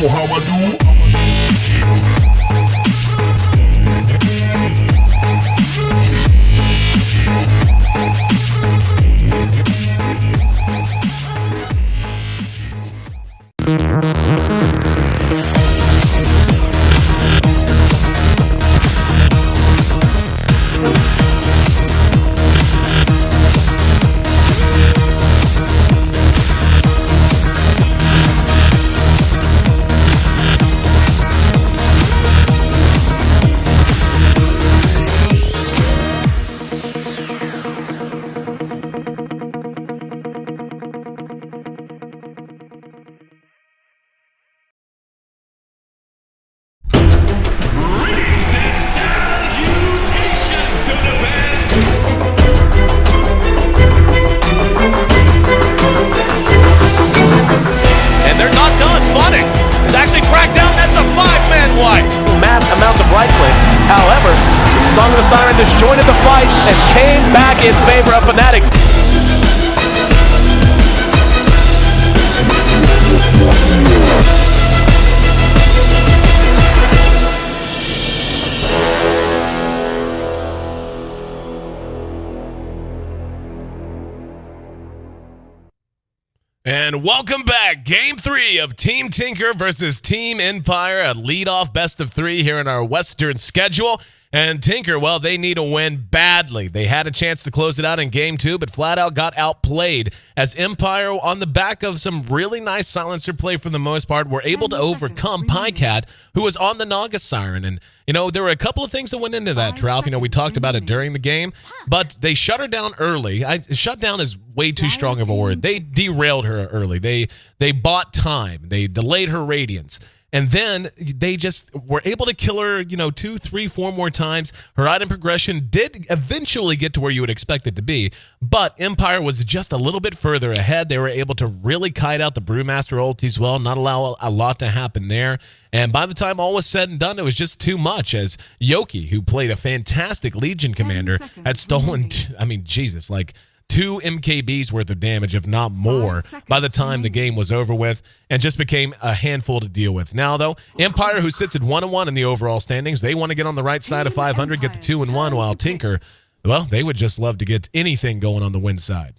know how I do. Song of the Siren disjointed the fight and came back in favor of Fnatic. And welcome back. Game 3 of Team Tinker versus Team Empire, a lead-off best of 3 here in our Western schedule. And Tinker, well, they need a win badly. They had a chance to close it out in Game 2, but flat out got outplayed as Empire, on the back of some really nice silencer play for the most part, were able to overcome Pycat, who was on the Naga Siren. And, you know, there were a couple of things that went into that, Ralph. You know, we talked about it during the game, but they shut her down early. Shut down is way too strong of a word. They derailed her early. They bought time. They delayed her radiance. And then they just were able to kill her, you know, 2, 3, 4 more times. Her item progression did eventually get to where you would expect it to be, but Empire was just a little bit further ahead. They were able to really kite out the Brewmaster ulti as well, not allow a lot to happen there. And by the time all was said and done, it was just too much, as Yoki, who played a fantastic Legion commander, had stolen, Jesus, like 2 MKBs worth of damage, if not more, by the time the game was over with, and just became a handful to deal with. Now, though, Empire, who sits at 1-1 in the overall standings, they want to get on the right side of 500, get the 2-1, while Tinker, well, they would just love to get anything going on the win side.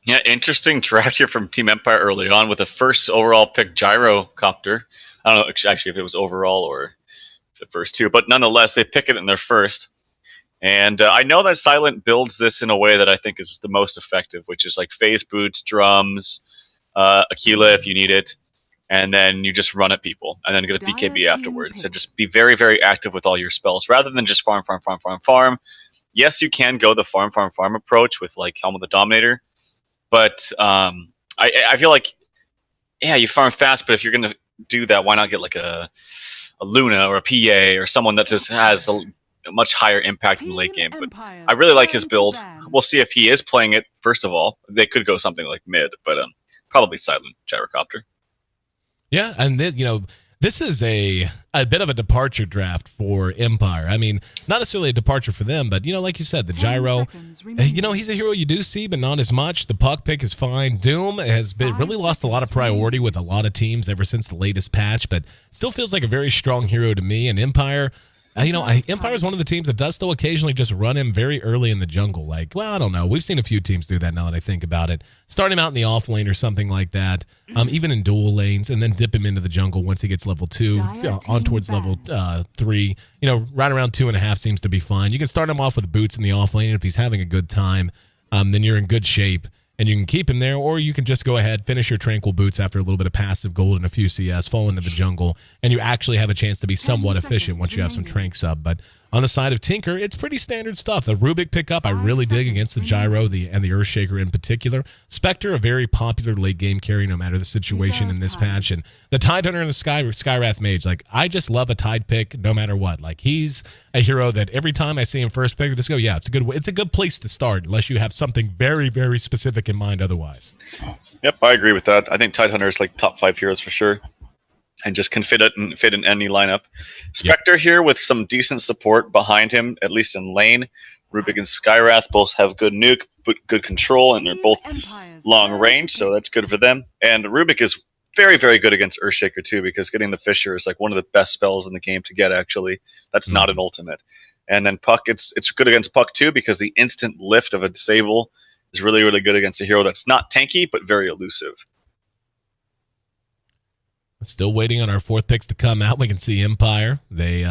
Yeah, interesting draft here from Team Empire early on with the first overall pick, Gyrocopter. I don't know actually if it was overall or the first 2, but nonetheless, they pick it in their first. And I know that Silent builds this in a way that I think is the most effective, which is like phase boots, drums, Aquila if you need it, and then you just run at people, and then get a BKB afterwards. And just be very, very active with all your spells, rather than just farm. Yes, you can go the farm approach with like Helm of the Dominator, but I feel like, yeah, you farm fast, but if you're going to do that, why not get like a Luna or a PA or someone that just has a much higher impact in the late game. But I really like his build. We'll see if he is playing it. First of all, they could go something like mid, but probably Silent Gyrocopter. Yeah, and this is a bit of a departure draft for Empire. I mean, not necessarily a departure for them, but, like you said, the Gyro, he's a hero you do see, but not as much. The puck pick is fine. Doom has really lost a lot of priority with a lot of teams ever since the latest patch, but still feels like a very strong hero to me. And Empire, Empire is one of the teams that does still occasionally just run him very early in the jungle. Like, well, I don't know. We've seen a few teams do that now that I think about it. Start him out in the off lane or something like that, even in dual lanes, and then dip him into the jungle once he gets level 2, on towards level 3. Right around 2.5 seems to be fine. You can start him off with boots in the off lane, and if he's having a good time, then you're in good shape. And you can keep him there, or you can just go ahead, finish your Tranquil Boots after a little bit of passive gold and a few CS, fall into the jungle, and you actually have a chance to be somewhat efficient once you have some Tranks up. But on the side of Tinker, it's pretty standard stuff. The Rubik pickup, I really dig against the Gyro and the Earthshaker in particular. Spectre, a very popular late-game carry no matter the situation in this patch. And the Tidehunter and the Skywrath Mage, like, I just love a Tide pick no matter what. Like, he's a hero that every time I see him first pick, I just go, yeah, it's a good place to start, unless you have something very, very specific in mind otherwise. Yep, I agree with that. I think Tidehunter is like top 5 heroes for sure. and just can fit in any lineup. Spectre here with some decent support behind him, at least in lane. Rubik and Skywrath both have good nuke, but good control, and they're both long range, so that's good for them. And Rubik is very, very good against Earthshaker too, because getting the Fissure is like one of the best spells in the game to get, actually. That's not an ultimate. And then Puck, it's good against Puck too, because the instant lift of a disable is really, really good against a hero that's not tanky, but very elusive. Still waiting on our fourth picks to come out. We can see Empire. They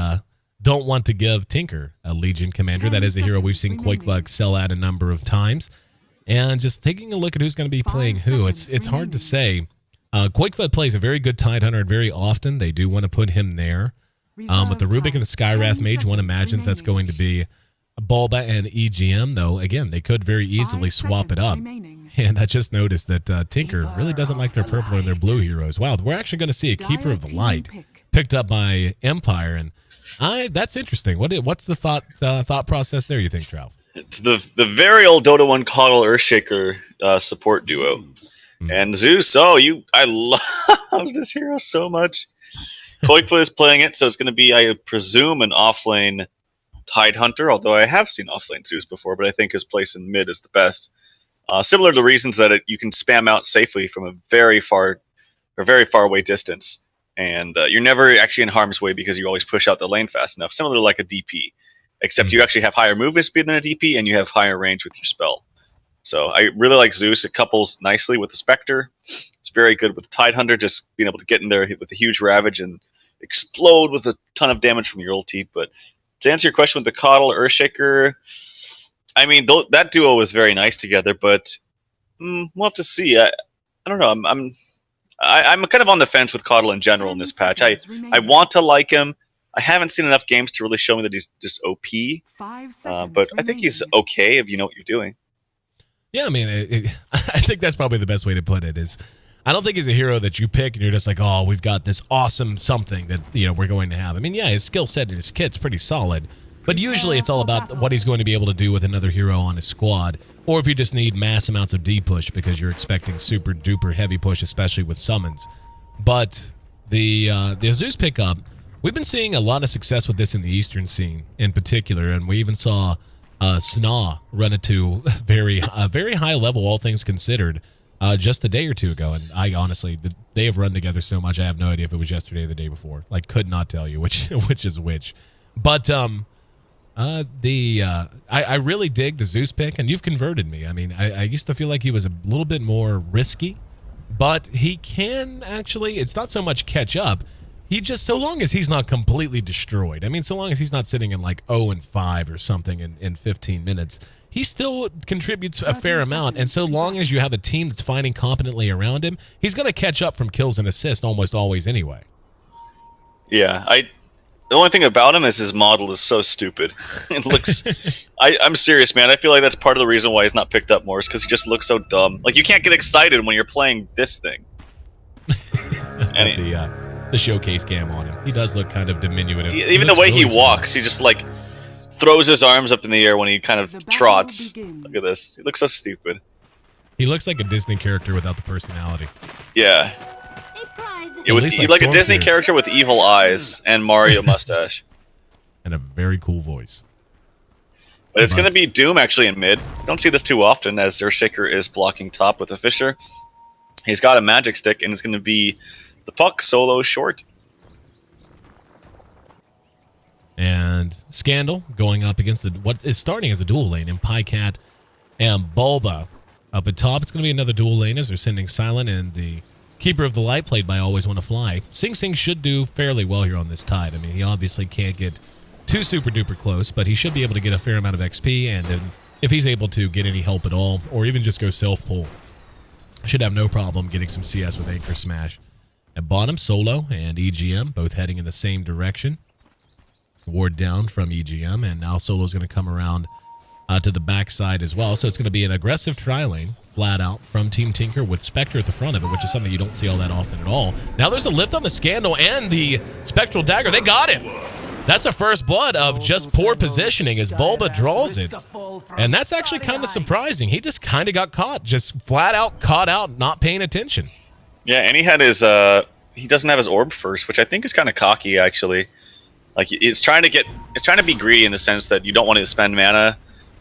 don't want to give Tinker a Legion Commander. That is a hero we've seen Quakeva excel at a number of times. And just taking a look at who's going to be playing who, it's hard to say. Quakeva plays a very good Tidehunter very often. They do want to put him there. With the Rubik and the Skywrath Mage, one imagines that's going to be Bulba and EGM, though, again, they could very easily swap it up. And I just noticed that Tinker really doesn't like their purple and their blue heroes. Wow, we're actually going to see a Keeper of the Light picked up by Empire, and that's interesting. What's the thought process there, you think, Trout? It's the very old Dota 1 Coddle Earthshaker support duo. And Zeus, I love this hero so much. Quakeva is playing it, so it's going to be, I presume, an offlane Tidehunter, although I have seen offlane Zeus before, but I think his place in mid is the best. Similar to the reasons that you can spam out safely from a very far away distance, and you're never actually in harm's way because you always push out the lane fast enough, similar to like a DP, except you actually have higher movement speed than a DP, and you have higher range with your spell. So I really like Zeus. It couples nicely with the Spectre. It's very good with the Tidehunter, just being able to get in there with a huge Ravage and explode with a ton of damage from your ulti. But to answer your question with the Coddle Earthshaker, I mean, that duo was very nice together, but we'll have to see. I don't know. I'm kind of on the fence with Coddle in general in this patch. I want to like him. I haven't seen enough games to really show me that he's just OP. But I think he's okay if you know what you're doing. Yeah, I mean, I think that's probably the best way to put it is I don't think he's a hero that you pick and you're just like, oh, we've got this awesome something that, we're going to have. I mean, yeah, his skill set and his kit's pretty solid, but usually it's all about what he's going to be able to do with another hero on his squad, or if you just need mass amounts of D push because you're expecting super duper heavy push, especially with summons. But the Zeus pickup, we've been seeing a lot of success with this in the Eastern scene in particular, and we even saw Sna run it to a very high level, all things considered, just a day or two ago. And I honestly, they have run together so much, I have no idea if it was yesterday or the day before. Like, could not tell you which is which. But I really dig the Zeus pick, and you've converted me. I mean, I used to feel like he was a little bit more risky, but he can actually, it's not so much catch up. He just, so long as he's not completely destroyed, I mean, so long as he's not sitting in like 0-5 or something in 15 minutes, he still contributes a fair amount. And so long as you have a team that's fighting competently around him, he's going to catch up from kills and assists almost always anyway. Yeah, the only thing about him is his model is so stupid. It looks, I'm serious, man. I feel like that's part of the reason why he's not picked up more is because he just looks so dumb. Like, you can't get excited when you're playing this thing. And the showcase cam on him. He does look kind of diminutive. Even the way he walks, he just like throws his arms up in the air when he kind of trots. Look at this. He looks so stupid. He looks like a Disney character without the personality. Yeah. Like a Disney character with evil eyes and Mario mustache. And a very cool voice. But it's going to be Doom actually in mid. Don't see this too often as Earthshaker is blocking top with a Fissure. He's got a magic stick and it's going to be the Puck solo short. And Scandal going up against what is starting as a dual lane in Pycat and Bulba. Up at top, it's going to be another dual lane as they're sending Silent and the Keeper of the Light, played by Always Wanna Fly. Sing Sing should do fairly well here on this Tide. I mean, he obviously can't get too super duper close, but he should be able to get a fair amount of XP, and then if he's able to get any help at all, or even just go self-pull, should have no problem getting some CS with Anchor Smash. At bottom, Solo and EGM, both heading in the same direction. Ward down from EGM, and now Solo's going to come around to the backside as well. So it's going to be an aggressive tri-lane, flat out, from Team Tinker with Spectre at the front of it, which is something you don't see all that often at all. Now there's a lift on the Scandal and the Spectral Dagger. They got it! That's a first blood of just poor positioning as Bulba draws it. And that's actually kind of surprising. He just kind of got caught, just flat out caught out, not paying attention. Yeah, and he had his he doesn't have his orb first, which I think is kind of cocky actually. Like it's trying to be greedy in the sense that you don't want to spend mana,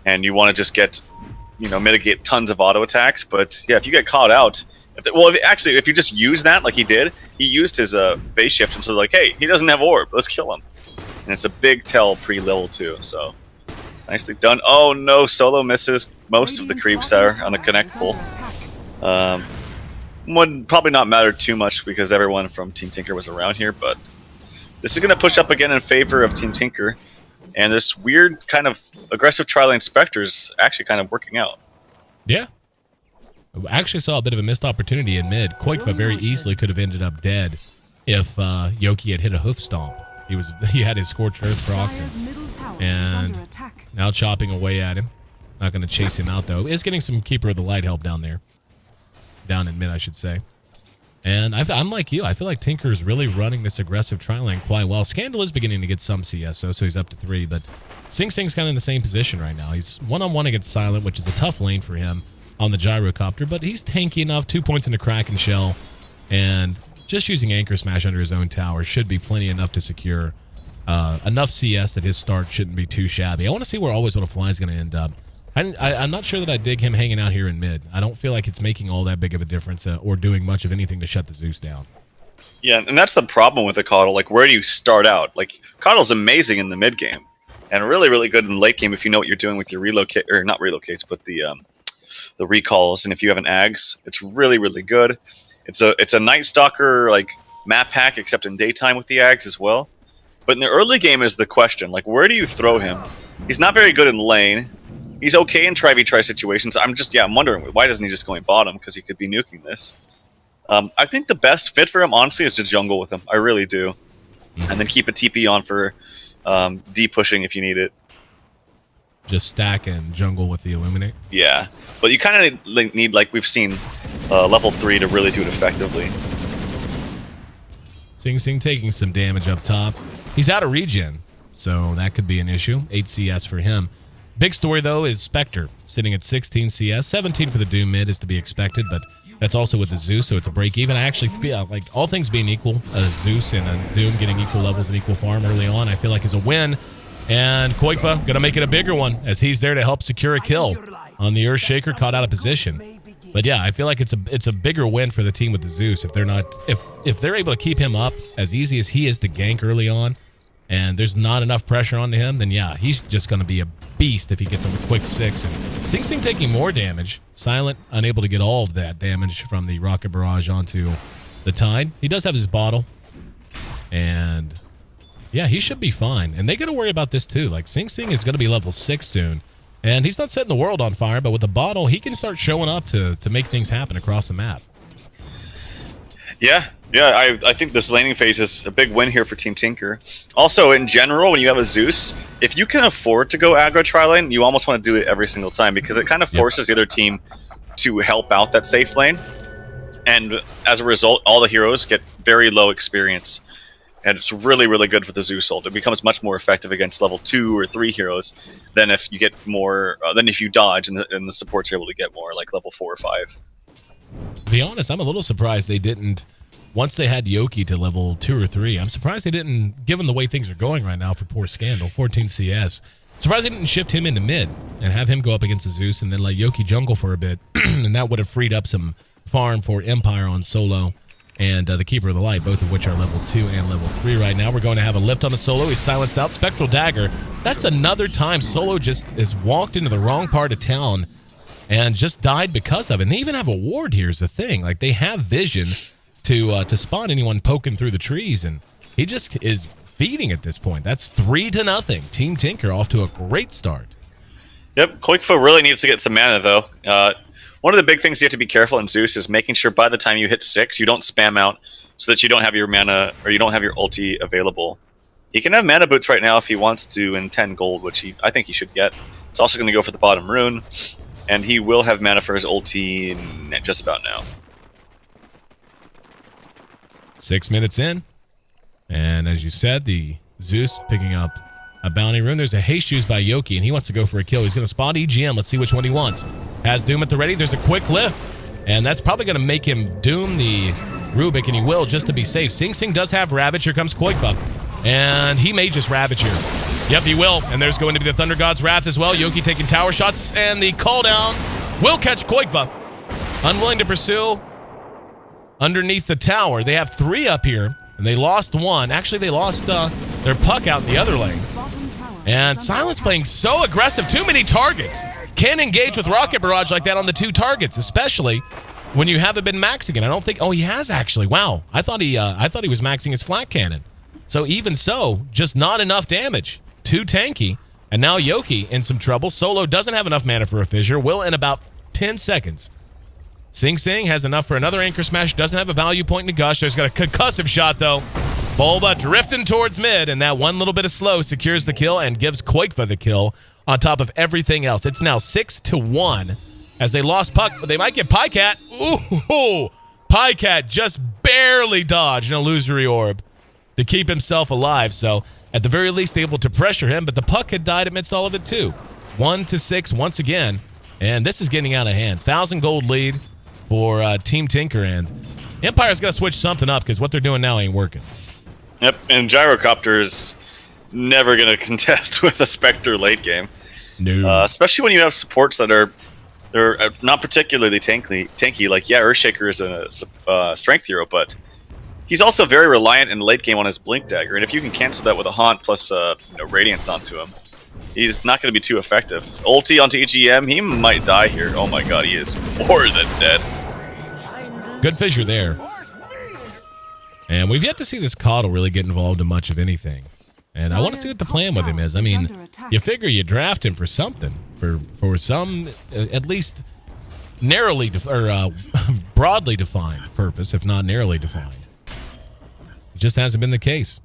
and you want to just get, mitigate tons of auto attacks. But yeah, if you get caught out, if you just use that like he did, he used his base shift, and so like, hey, he doesn't have orb, let's kill him, and it's a big tell pre-level 2. So nicely done. Oh no, Solo misses most of the creeps there on the connect pull. Would probably not matter too much because everyone from Team Tinker was around here, but this is going to push up again in favor of Team Tinker, and this weird kind of aggressive Tri-Lane Spectre is actually kind of working out. Yeah. I actually saw a bit of a missed opportunity in mid. Koikva very easily could have ended up dead if Yoki had hit a hoof stomp. He had his Scorched Earth procced, and now chopping away at him. Not going to chase him out, though. Is getting some Keeper of the Light help down there. Down in mid, I should say. And I'm like you. I feel like Tinker is really running this aggressive tri-lane quite well. Scandal is beginning to get some CS, so he's up to 3. But Sing Sing's kind of in the same position right now. He's one-on-one against Silent, which is a tough lane for him on the Gyrocopter. But he's tanky enough. 2 points into Kraken Shell. And just using Anchor Smash under his own tower should be plenty enough to secure enough CS that his start shouldn't be too shabby. I want to see where Always Wanna Fly is going to end up. I'm not sure that I dig him hanging out here in mid. I don't feel like it's making all that big of a difference or doing much of anything to shut the Zeus down. Yeah, and that's the problem with the Coddle. Like, where do you start out? Like, Coddle's amazing in the mid game, and really, really good in the late game if you know what you're doing with your relocate, or not relocates, but the recalls. And if you have an Ags, it's really, really good. It's a Night Stalker like map hack, except in daytime with the Ags as well. But in the early game is the question. Like, where do you throw him? He's not very good in lane. He's okay in tri-v-tri situations. I'm wondering, why doesn't he just go in bottom? Because he could be nuking this. I think the best fit for him, honestly, is to jungle with him. I really do. And then keep a TP on for D-pushing if you need it. Just stack and jungle with the Illuminate? Yeah. But you kind of need, like we've seen, level 3 to really do it effectively. Sing Sing taking some damage up top. He's out of regen, so that could be an issue. 8 CS for him. Big story, though, is Spectre, sitting at 16 CS. 17 for the Doom mid is to be expected, but that's also with the Zeus, so it's a break-even. I actually feel like, all things being equal, a Zeus and a Doom getting equal levels and equal farm early on, I feel like is a win. And Koikva going to make it a bigger one, as he's there to help secure a kill on the Earthshaker, caught out of position. But yeah, I feel like it's a bigger win for the team with the Zeus if they're able to keep him up as easy as he is to gank early on, and there's not enough pressure on him, then yeah, he's just going to be a beast if he gets on the quick 6. And Sing Sing taking more damage. Silent, unable to get all of that damage from the Rocket Barrage onto the Tide. He does have his bottle. And yeah, he should be fine. And they got to worry about this too. Like, Sing Sing is going to be level 6 soon. And he's not setting the world on fire, but with the bottle, he can start showing up to make things happen across the map. Yeah, I think this laning phase is a big win here for Team Tinker. Also, in general, when you have a Zeus, if you can afford to go aggro tri-lane, you almost want to do it every single time because it kind of forces the other team to help out that safe lane. And as a result, all the heroes get very low experience. And it's really, really good for the Zeus ult. It becomes much more effective against level 2 or 3 heroes than if you get more, than if you dodge and the supports are able to get more, like level 4 or 5. To be honest, I'm a little surprised they didn't, once they had Yoki to level 2 or 3, I'm surprised they didn't, given the way things are going right now for poor Scandal, 14 CS, surprised they didn't shift him into mid and have him go up against the Zeus and then let Yoki jungle for a bit, and that would have freed up some farm for Empire on Solo and the Keeper of the Light, both of which are level 2 and level 3 right now. We're going to have a lift on the Solo. He's silenced out. Spectral Dagger. That's another time Solo just has walked into the wrong part of town and just died because of it. And they even have a ward here is the thing. Like, they have vision to spot anyone poking through the trees, and he just is feeding at this point. That's 3-0. Team Tinker off to a great start. Yep, Koikva really needs to get some mana, though. One of the big things you have to be careful in Zeus is making sure by the time you hit 6, you don't spam out so that you don't have your mana, or you don't have your ulti available. He can have mana boots right now if he wants to in 10 gold, which I think he should get. He's also going to go for the bottom rune, and he will have mana for his ulti just about now. 6 minutes in, and as you said, the Zeus picking up a bounty rune. There's a haste used by Yoki, and he wants to go for a kill. He's going to spot EGM. Let's see which one he wants. Has Doom at the ready. There's a quick lift, and that's probably going to make him Doom the Rubik, and he will just to be safe. Sing Sing does have Ravage. Here comes Koikva. And he may just Ravage here. Yep, he will. And there's going to be the Thunder God's Wrath as well. Yoki taking tower shots, and the call down will catch Koikva. Unwilling to pursue underneath the tower. They have 3 up here, and they lost 1. Actually, they lost their puck out in the other lane. And Silence playing so aggressive. Too many targets. Can't engage with Rocket Barrage like that on the 2 targets, especially when you haven't been maxing it. I don't think... Oh, he has actually. Wow. I thought he was maxing his flat cannon. So even so, just not enough damage. Too tanky. And now Yoki in some trouble. Solo doesn't have enough mana for a fissure. Will in about 10 seconds. Sing Sing has enough for another Anchor Smash. Doesn't have a value point in the Gush. There's got a concussive shot, though. Bulba drifting towards mid, and that one little bit of slow secures the kill and gives Koikva the kill on top of everything else. It's now 6-1 as they lost puck, but they might get Pycat. Ooh, Pycat just barely dodged an illusory orb to keep himself alive. So at the very least, able to pressure him, but the puck had died amidst all of it too. 1-6 once again, and this is getting out of hand. 1,000 gold lead for Team Tinker, and Empire's got to switch something up because what they're doing now ain't working. Yep, and Gyrocopter's never going to contest with a Spectre late game. No. Especially when you have supports that are not particularly tanky. Like, yeah, Earthshaker is a strength hero, but he's also very reliant in the late game on his Blink Dagger. And if you can cancel that with a Haunt plus Radiance onto him, he's not going to be too effective. Ulti onto EGM, he might die here. Oh my god, he is more than dead. Good fissure there. And we've yet to see this Coddle really get involved in much of anything. And I want to see what the plan with him is. I mean, you figure you draft him for something, for some at least narrowly broadly defined purpose, if not narrowly defined. It just hasn't been the case.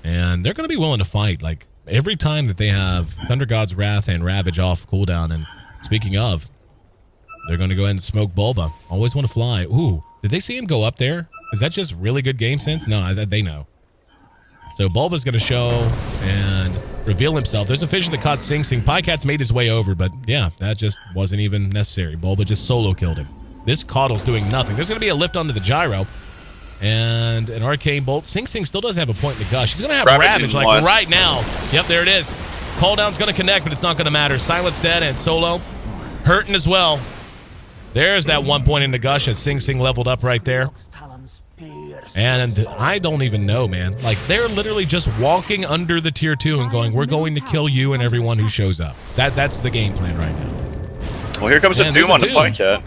And they're going to be willing to fight. Like every time that they have Thunder God's Wrath and Ravage off cooldown. And speaking of, they're going to go ahead and smoke Bulba. Always want to fly. Ooh, did they see him go up there? Is that just really good game sense? No, they know. So Bulba's going to show and reveal himself. There's a fissure that caught Sing Sing. Pycat's made his way over, but yeah, that just wasn't even necessary. Bulba just solo killed him. This Coddle's doing nothing. There's going to be a lift onto the gyro and an Arcane Bolt. Sing Sing still doesn't have a point in the Gush. He's going to have Ravage like right now. Yep, there it is. Call down's going to connect, but it's not going to matter. Silence dead and Solo hurting as well. There's that 1 point in the Gush as Sing Sing leveled up right there. And I don't even know, man. Like, they're literally just walking under the tier 2 and going, we're going to kill you and everyone who shows up. That's the game plan right now. Well, here comes a Doom on the Pycat.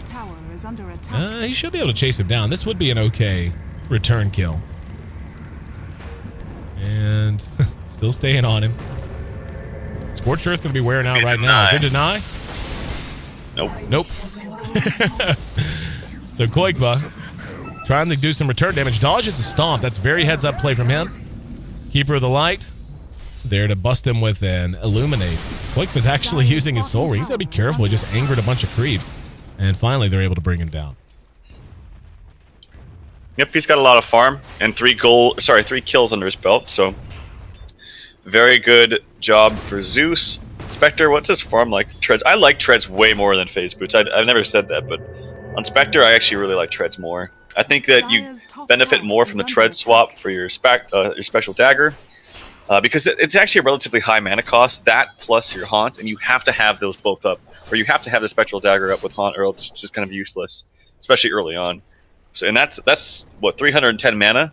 He should be able to chase him down. This would be an okay return kill. And still staying on him. Scorched Earth's going to be wearing out right now. Is there deny? Nope. So Koikva trying to do some return damage. Dodges a stomp. That's very heads-up play from him. Keeper of the Light. There to bust him with an Illuminate. Koikva's actually using his Soul Ring. He's got to be careful. He just angered a bunch of creeps. And finally, they're able to bring him down. Yep, he's got a lot of farm and 3 kills under his belt. So, very good job for Zeus. Spectre, what's his farm like? Treads. I like Treads way more than Phase Boots. I've never said that, but on Spectre, I actually really like Treads more. I think that you benefit more from the Tread swap for your special dagger because it's actually a relatively high mana cost. That plus your Haunt, and you have to have those both up, or you have to have the spectral dagger up with Haunt, or else it's just kind of useless, especially early on. So, and that's what 310 mana,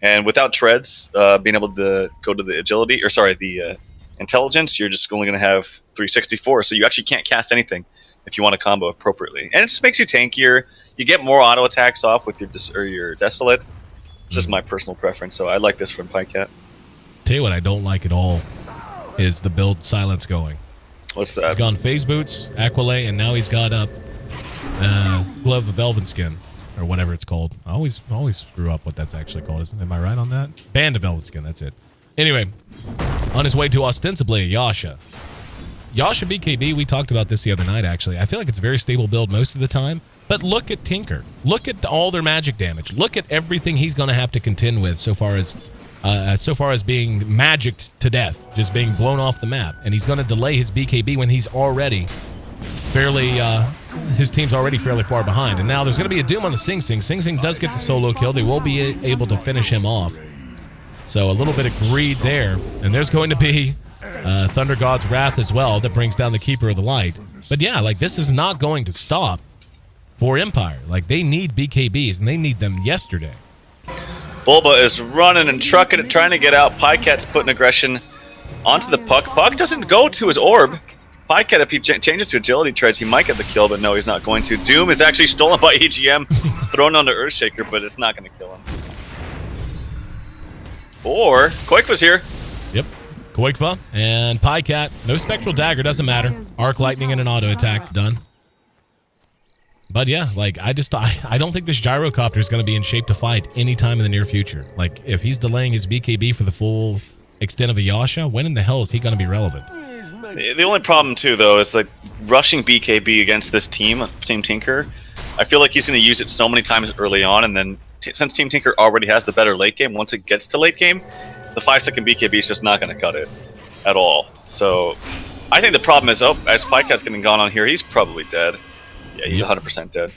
and without Treads, being able to go to the agility, or sorry, the intelligence, you're just only going to have 364. So you actually can't cast anything if you want to combo appropriately, and it just makes you tankier. You get more auto attacks off with your Desolate. It's just my personal preference, so I like this from Pycat. Tell you what I don't like at all is the build Silence going. What's that? He's gone Phase Boots, Aqualay, and now he's got up Glove of Elven Skin, or whatever it's called. I always screw up what that's actually called. Am I right on that? Band of Elven Skin, that's it. Anyway, on his way to ostensibly a Yasha. Yasha BKB, we talked about this the other night, actually. I feel like it's a very stable build most of the time. But look at Tinker. Look at all their magic damage. Look at everything he's going to have to contend with so far as being magicked to death, just being blown off the map. And he's going to delay his BKB when he's already fairly his team's already fairly far behind. And now there's going to be a Doom on the Sing Sing. Sing Sing does get the solo kill. They will be able to finish him off. So a little bit of greed there. And there's going to be Thunder God's Wrath as well that brings down the Keeper of the Light. But yeah, like this is not going to stop for Empire. Like they need BKBs and they need them yesterday. Bulba is running and trucking it, trying to get out. Pycat's putting aggression onto the Puck. Puck doesn't go to his orb. Pycat, if he changes to agility treads, he might get the kill, but no, he's not going to. Doom is actually stolen by EGM, thrown onto Earthshaker, but it's not going to kill him. Or Koikva's here. Yep, Koikva and Pycat. No Spectral Dagger, doesn't matter. Arc Lightning and an auto attack, done. But yeah, like I don't think this Gyrocopter is going to be in shape to fight anytime in the near future. Like if he's delaying his BKB for the full extent of a Yasha, when in the hell is he going to be relevant? The only problem too, though, is like rushing BKB against this team, Team Tinker. I feel like he's going to use it so many times early on, and then since Team Tinker already has the better late game, once it gets to late game, the 5-second BKB is just not going to cut it at all. So I think the problem is, as Pycat's getting gone on here, he's probably dead. Yeah, he's 100% dead.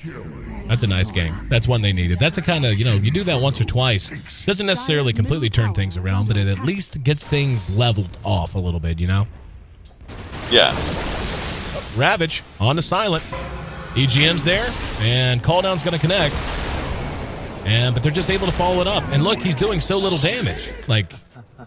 That's a nice game. That's one they needed. That's a kind of, you do that once or twice. Doesn't necessarily completely turn things around, but it at least gets things leveled off a little bit, Yeah. Ravage on to Silent. EGM's there, and Calldown's going to connect. But they're just able to follow it up. And look, he's doing so little damage. Like,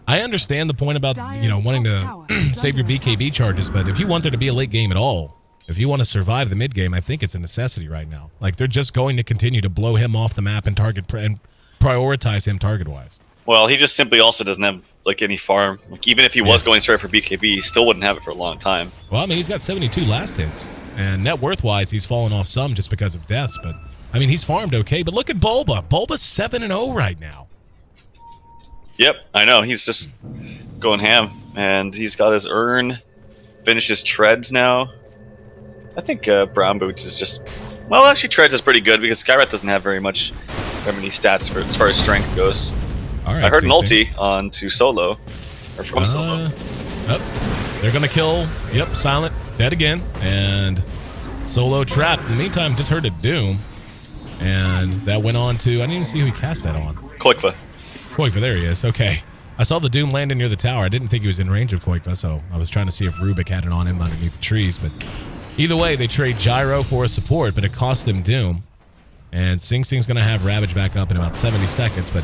I understand the point about, wanting to save your BKB charges, but if you want there to be a late game at all, if you want to survive the mid game, I think it's a necessity right now. Like, they're just going to continue to blow him off the map and and prioritize him target-wise. Well, he just simply also doesn't have like any farm. Like, even if he was going straight for BKB, he still wouldn't have it for a long time. Well, I mean, he's got 72 last hits, and net worth-wise, he's fallen off some just because of deaths. But I mean, he's farmed okay. But look at Bulba. Bulba's 7-0 right now. Yep, I know. He's just going ham, and he's got his urn, finishes treads now. I think Brown Boots is just... Well, actually, treads is pretty good because Skyrat doesn't have very many stats as far as strength goes. All right, I heard an ulti on to Solo, or from Solo. They're going to kill, Silent, dead again, and Solo trapped. In the meantime, just heard a Doom, and that went on to... I didn't even see who he cast that on. Koikva. Koikva, there he is. Okay. I saw the Doom landing near the tower. I didn't think he was in range of Koikva, so I was trying to see if Rubik had it on him underneath the trees, but... Either way, they trade Gyro for a support, but it costs them Doom. And Sing Sing's going to have Ravage back up in about 70 seconds. But,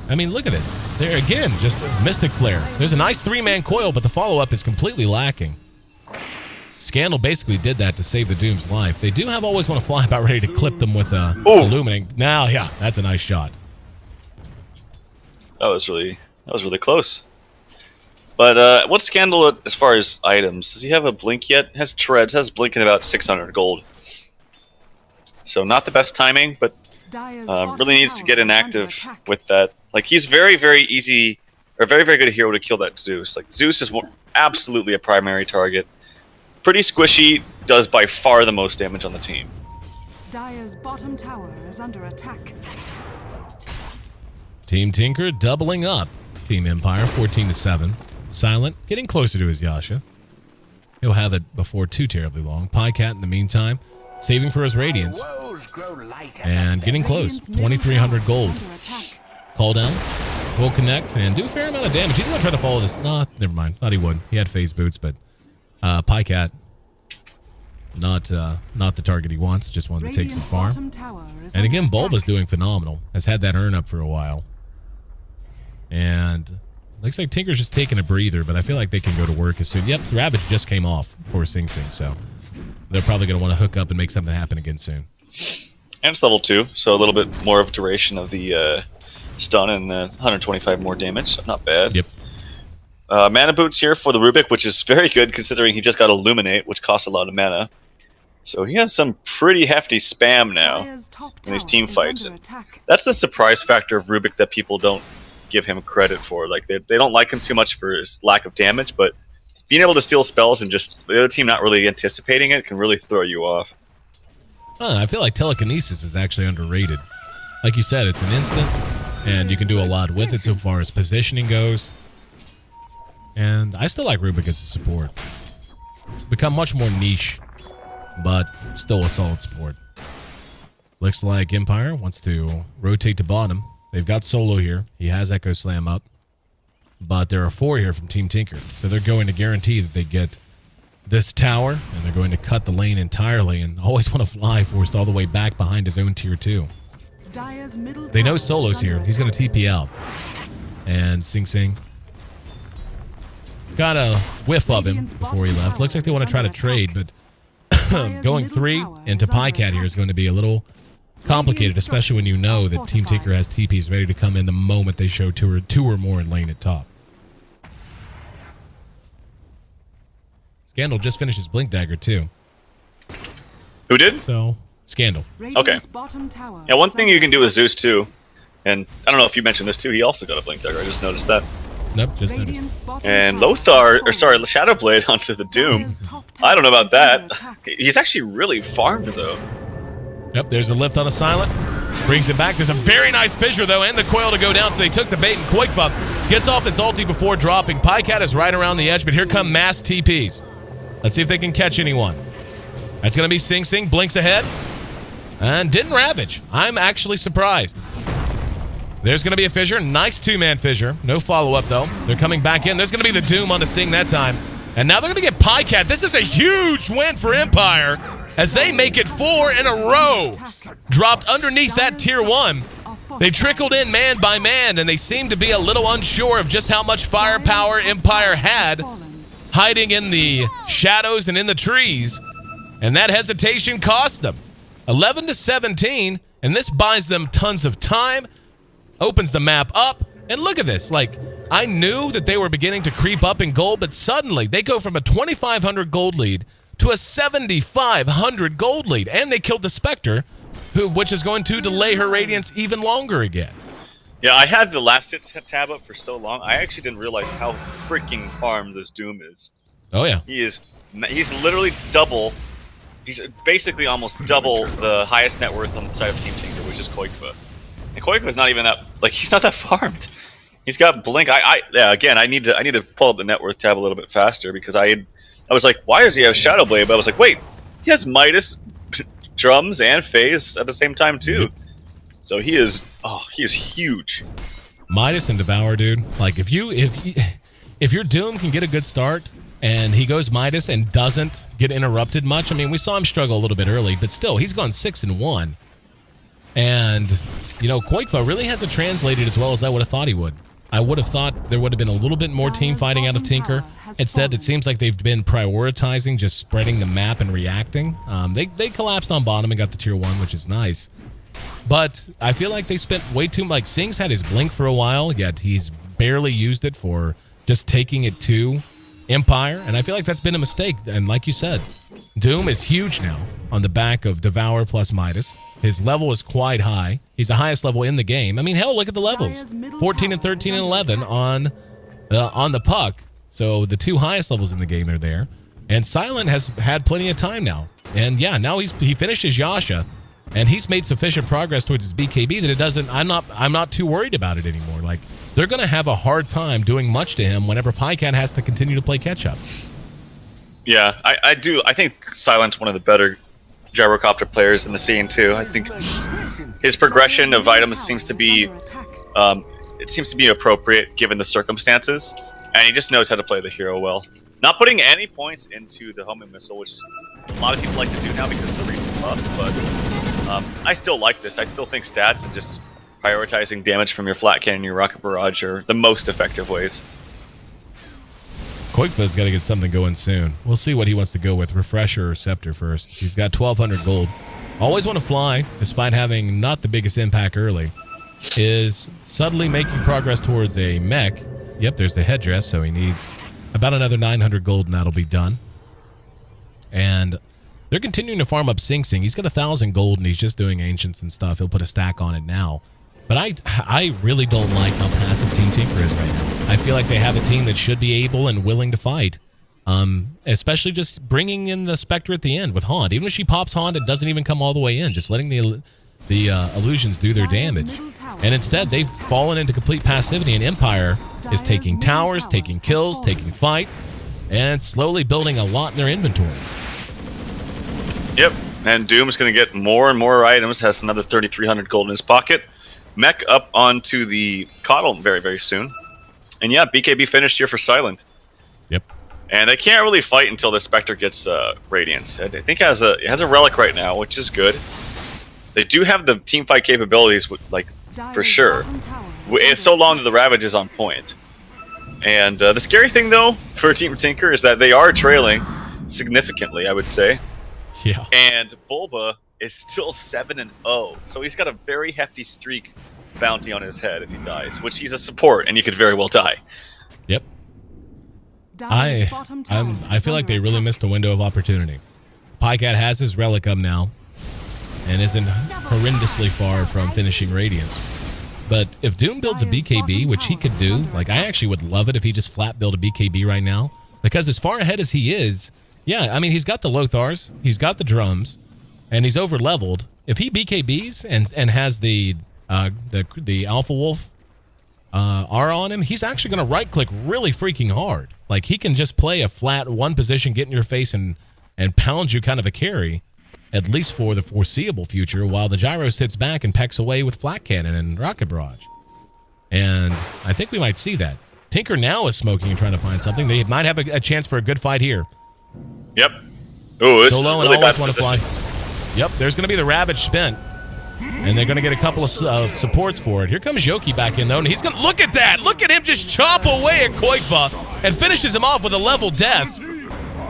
I mean, look at this. There again, just Mystic Flare. There's a nice 3-man coil, but the follow-up is completely lacking. Scandal basically did that to save the Doom's life. They do have Always Want to Fly about ready to clip them with Illuminating. Now, yeah, that's a nice shot. That was really close. But what's Scandal as far as items? Does he have a blink yet? Has treads, has blink in about 600 gold. So not the best timing, but really needs to get inactive with that. Like, he's very, very easy, or very, very good hero to kill that Zeus. Like, Zeus is absolutely a primary target. Pretty squishy, does by far the most damage on the team. Dire's bottom tower is under attack. Team Tinker doubling up. Team Empire 14-7. Silent getting closer to his Yasha. He'll have it before too terribly long. Pycat in the meantime saving for his Radiance. And getting close. 2,300 gold. Call down. Will connect and do a fair amount of damage. He's going to try to follow this. Nah, never mind. Thought he would. He had phase boots, but Pycat not the target he wants. Just wanted to take some farm. And again, Bulba's doing phenomenal. Has had that urn up for a while. And looks like Tinker's just taking a breather, but I feel like they can go to work as soon. Yep, Ravage just came off for Sing Sing, so they're probably going to want to hook up and make something happen again soon. And it's level 2, so a little bit more of duration of the stun and 125 more damage. So not bad. Yep. Mana boots here for the Rubik, which is very good considering he just got Illuminate, which costs a lot of mana. So he has some pretty hefty spam now in these team fights. And that's the surprise factor of Rubik that people don't give him credit for. Like, they don't like him too much for his lack of damage, but being able to steal spells and just the other team not really anticipating it can really throw you off. I feel like telekinesis is actually underrated. Like you said, it's an instant, and you can do a lot with it so far as positioning goes. And I still like Rubik as a support. Become much more niche but still a solid support. Looks like Empire wants to rotate to bottom. They've got Solo here. He has Echo Slam up. But there are 4 here from Team Tinker. So they're going to guarantee that they get this tower, and they're going to cut the lane entirely and always want to fly forced all the way back behind his own tier 2. They know Solo's here. He's going to TP out. And Sing Sing got a whiff of him before he left. Looks like they want to try to trade, but going 3 into Pycat here is going to be a little complicated, especially when you know that Team Tinker has TPs ready to come in the moment they show 2 or more in lane at top. Scandal just finished his Blink Dagger too. Who did? So, Scandal. Okay. Yeah, one thing you can do with Zeus too, and I don't know if you mentioned this too, he also got a Blink Dagger. I just noticed that. Nope, just noticed. And Shadowblade onto the Doom. I don't know about that. He's actually really farmed though. Yep, there's a lift on a Silent. Brings it back. There's a very nice fissure, though, and the coil to go down, so they took the bait, and Quakebuff gets off his ulti before dropping. Pycat is right around the edge, but here come mass TPs. Let's see if they can catch anyone. That's going to be Sing Sing. Blinks ahead. And didn't Ravage. I'm actually surprised. There's going to be a fissure. Nice 2-man fissure. No follow-up, though. They're coming back in. There's going to be the Doom onto Sing that time. And now they're going to get Pycat. This is a huge win for Empire, as they make it 4 in a row. Dropped underneath that tier 1. They trickled in man by man, and they seemed to be a little unsure of just how much firepower Empire had hiding in the shadows and in the trees. And that hesitation cost them. 11-17, and this buys them tons of time, opens the map up, and look at this. Like, I knew that they were beginning to creep up in gold, but suddenly they go from a 2,500 gold lead to a 7,500 gold lead, and they killed the Spectre, which is going to delay her radiance even longer again. Yeah, I had the last hit tab up for so long, I actually didn't realize how freaking farmed this Doom is. Oh yeah, he's literally double. He's basically almost double the highest net worth on the side of Team Tinker, which is Koikva. And Koikva's not even that, like, he's not that farmed. He's got Blink. Yeah, again, I need to pull up the net worth tab a little bit faster, because I was like, why does he have Shadowblade? But I was like, wait, he has Midas, Drums, and Phase at the same time too. So he is huge. Midas and Devour, dude. Like, if your Doom can get a good start and he goes Midas and doesn't get interrupted much. I mean, we saw him struggle a little bit early, but still, he's gone 6-1. And, you know, Koikva really hasn't translated as well as I would have thought he would. I would have thought there would have been a little bit more team fighting out of Tinker. Instead, it seems like they've been prioritizing just spreading the map and reacting. They collapsed on bottom and got the tier 1, which is nice. But I feel like they spent way too much. Like, Sing's had his Blink for a while, yet he's barely used it for just taking it to Empire. And I feel like that's been a mistake. And like you said, Doom is huge now on the back of Devour plus Midas. His level is quite high. He's the highest level in the game. I mean, hell, look at the levels. 14 and 13 and 11 on the puck. So the 2 highest levels in the game are there. And Silent has had plenty of time now. And yeah, now he finished his Yasha, and he's made sufficient progress towards his BKB that it doesn't. I'm not too worried about it anymore. Like, they're gonna have a hard time doing much to him whenever Pycat has to continue to play catch up. Yeah, I do. I think Silent's one of the better gyrocopter players in the scene too. I think his progression of items seems to be appropriate given the circumstances, and he just knows how to play the hero well. Not putting any points into the homing missile, which a lot of people like to do now because of the recent buff, but I still like this. I still think stats and just prioritizing damage from your flat cannon and your rocket barrage are the most effective ways. Koikva's got to get something going soon. We'll see what he wants to go with, Refresher or Scepter first. He's got 1,200 gold. Always want to fly, despite having not the biggest impact early. Is subtly making progress towards a mech. Yep, there's the headdress, so he needs about another 900 gold, and that'll be done. And they're continuing to farm up Sing Sing. He's got 1,000 gold, and he's just doing Ancients and stuff. He'll put a stack on it now. But I really don't like how passive Team Tinker is right now. I feel like they have a team that should be able and willing to fight. Especially just bringing in the Spectre at the end with Haunt. Even if she pops Haunt, it doesn't even come all the way in. Just letting the illusions do their damage. And instead, they've fallen into complete passivity, and Empire is taking towers, taking kills, taking fights, and slowly building a lot in their inventory. Yep, and Doom is going to get more and more items, has another 3,300 gold in his pocket. Mech up onto the Coddle very, very soon. And yeah, BKB finished here for Silent. Yep. And they can't really fight until the Spectre gets Radiance. I think it has a Relic right now, which is good. They do have the team fight capabilities, like, for sure. It's so long that the Ravage is on point. And the scary thing, though, for Team Tinker is that they are trailing significantly, I would say. Yeah. And Bulba is still 7-0, so he's got a very hefty streak bounty on his head if he dies, which he's a support, and he could very well die. Yep. I feel like they really missed a window of opportunity. Pycat has his Relic up now, and isn't horrendously far from finishing Radiance. But if Doom builds a BKB, which he could do, like, I actually would love it if he just flat built a BKB right now. Because as far ahead as he is, yeah, I mean, he's got the Lothars, he's got the drums, and he's over-leveled. If he BKBs and has the Alpha Wolf R on him, he's actually going to right-click really freaking hard. Like, he can just play a flat one position, get in your face, and pound you kind of a carry, at least for the foreseeable future, while the Gyro sits back and pecks away with Flat Cannon and Rocket Barrage. And I think we might see that. Tinker now is smoking and trying to find something. They might have a chance for a good fight here. Yep. Ooh, this Solo is really and always bad want to fly. Yep, there's going to be the Ravage spent. And they're going to get a couple of supports for it. Here comes Yoki back in, though, and he's going to... Look at that! Look at him just chop away at Koikva and finishes him off with a level death.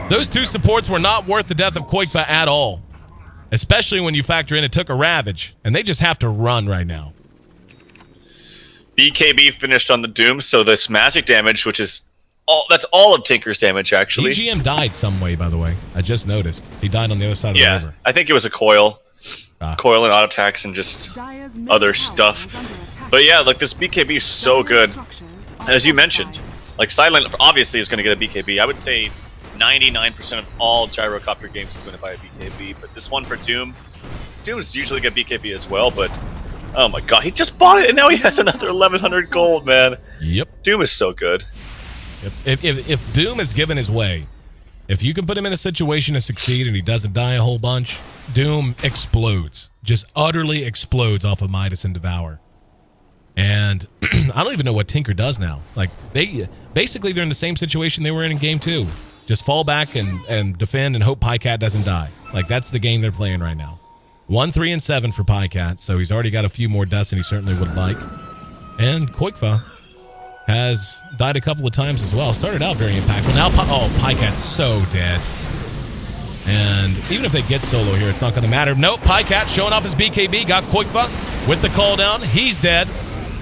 Those two supports were not worth the death of Koikva at all. Especially when you factor in it took a Ravage. And they just have to run right now. BKB finished on the Doom, so this magic damage, which is... that's all of Tinker's damage, actually. EGM died some way, by the way. I just noticed. He died on the other side of the river. I think it was a coil. Coil and auto attacks and just other stuff. But yeah, like, this BKB is so good. As you mentioned, like, Silent obviously is going to get a BKB. I would say 99% of all gyrocopter games is going to buy a BKB, but this one for Doom's usually get BKB as well, but oh my god, he just bought it and now he has another 1100 gold, man. Yep. Doom is so good. Yep. If Doom is given his way, if you can put him in a situation to succeed and he doesn't die a whole bunch, Doom explodes. Just utterly explodes off of Midas and Devour. And I don't even know what Tinker does now. Like, they're in the same situation they were in Game 2. Just fall back and defend and hope Pycat doesn't die. Like, that's the game they're playing right now. 1, 3, and 7 for Pycat, so he's already got a few more deaths than he certainly would like. And Koikva has died a couple of times as well. Started out very impactful. Now, Pycat's so dead. And even if they get solo here, it's not going to matter. Nope, Pycat showing off his BKB. Got Koikva with the call down. He's dead.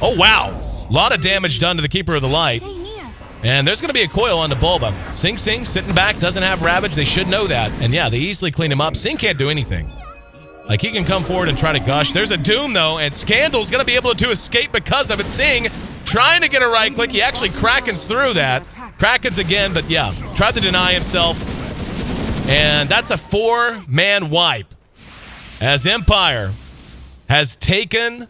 Oh, wow. A lot of damage done to the Keeper of the Light. And there's going to be a coil on the Bulba. Sing sitting back, doesn't have Ravage. They should know that. And yeah, they easily clean him up. Sing can't do anything. Like, he can come forward and try to gush. There's a Doom, though, and Scandal's going to be able to escape because of it. Sing trying to get a right click. He actually Krakens through that. Krakens again, but yeah, tried to deny himself. And that's a 4-man wipe. As Empire has taken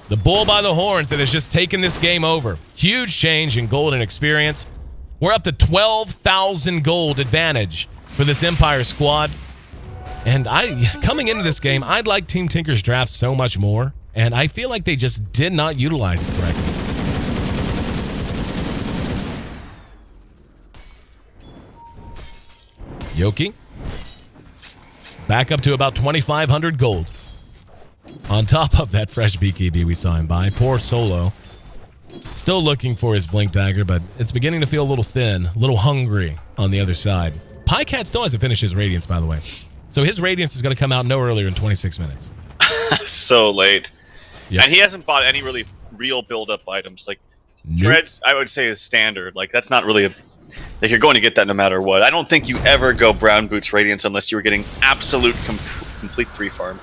the bull by the horns and has just taken this game over. Huge change in gold and experience. We're up to 12,000 gold advantage for this Empire squad. And coming into this game, I'd like Team Tinker's draft so much more. And I feel like they just did not utilize it correctly. Yoki. Back up to about 2,500 gold. On top of that fresh BKB we saw him buy. Poor Solo. Still looking for his Blink Dagger, but it's beginning to feel a little thin, a little hungry on the other side. Pycat still hasn't finished his Radiance, by the way. So his Radiance is going to come out no earlier than 26 minutes. So late. Yep. And he hasn't bought any really real build-up items. Like, Dreads, I would say, is standard. Like, that's not really a... Like, you're going to get that no matter what. I don't think you ever go Brown Boots Radiance unless you were getting absolute complete free farm.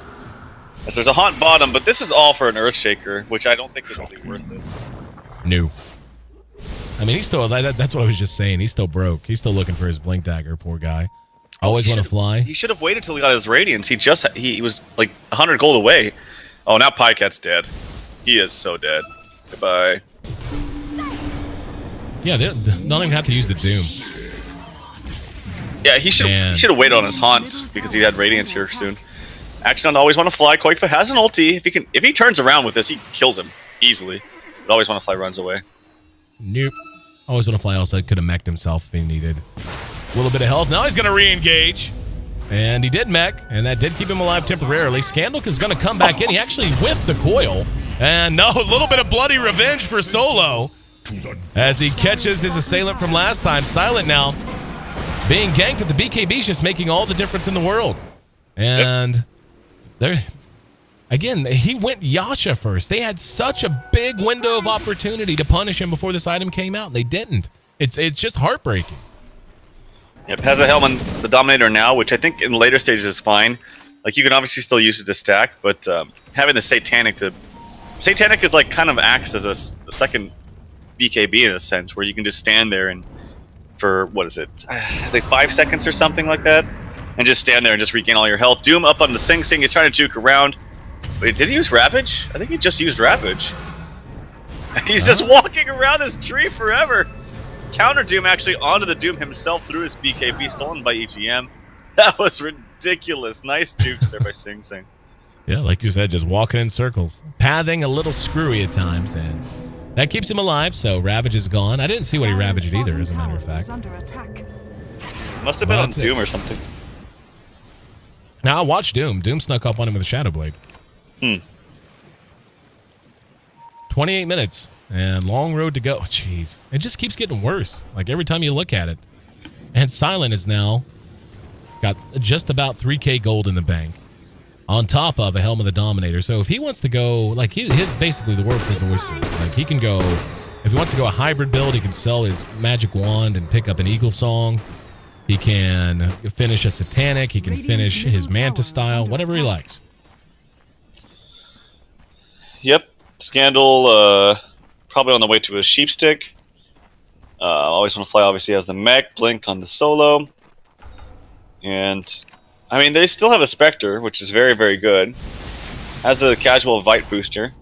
As there's a haunt bottom, but this is all for an Earthshaker, which I don't think is really worth it. No. I mean, he's still... That's what I was just saying. He's still broke. He's still looking for his Blink Dagger, poor guy. Always want to fly. He should have waited till he got his Radiance. He was like 100 gold away. Oh, now Pycat's dead. He is so dead. Goodbye. Yeah, they don't even have to use the Doom. Yeah, he should have waited on his haunt because he had Radiance here soon. Action always want to fly. Koifa has an ulti. If he turns around with this, he kills him easily. But always want to fly runs away. Nope. Always want to fly. Also, could have mech'd himself if he needed a little bit of health. Now he's going to re-engage. And he did mech, and that did keep him alive temporarily. Scandalk is going to come back in. He actually whiffed the coil. And no, a little bit of bloody revenge for Solo as he catches his assailant from last time. Silent now being ganked, but the BKB's just making all the difference in the world. And there, again, he went Yasha first. They had such a big window of opportunity to punish him before this item came out, and they didn't. It's just heartbreaking. Yep, has a helm on the Dominator now, which I think in later stages is fine. Like, you can obviously still use it to stack, but having the Satanic is like kind of acts as a second BKB in a sense, where you can just stand there and for, what is it, like 5 seconds or something like that, and just stand there and just regain all your health. Doom up on the Sing Sing, he's trying to juke around. Wait, did he use Ravage? I think he just used Ravage. He's just walking around this tree forever. Counter Doom actually onto the Doom himself through his BKB, stolen by EGM. That was ridiculous. Nice jukes there by Sing Sing. Yeah, like you said, just walking in circles. Pathing a little screwy at times, and that keeps him alive, so Ravage is gone. I didn't see what he ravaged either, as a matter of fact. Must have been on Doom or something. Now, I watched Doom. Doom snuck up on him with a Shadow Blade. 28 minutes. And long road to go. Jeez. It just keeps getting worse. Like every time you look at it. And Silent is now got just about 3K gold in the bank. On top of a Helm of the Dominator. So if he wants to go, like his basically the world's his oyster. Like he can go, if he wants to go a hybrid build, he can sell his magic wand and pick up an Eagle Song. He can finish a Satanic. He can finish his Manta style, whatever he likes. Yep. Scandal, probably on the way to a Sheepstick. Always want to fly, obviously, has the mech. Blink on the Solo. And, I mean, they still have a Spectre, which is very, very good. Has a casual Vite booster.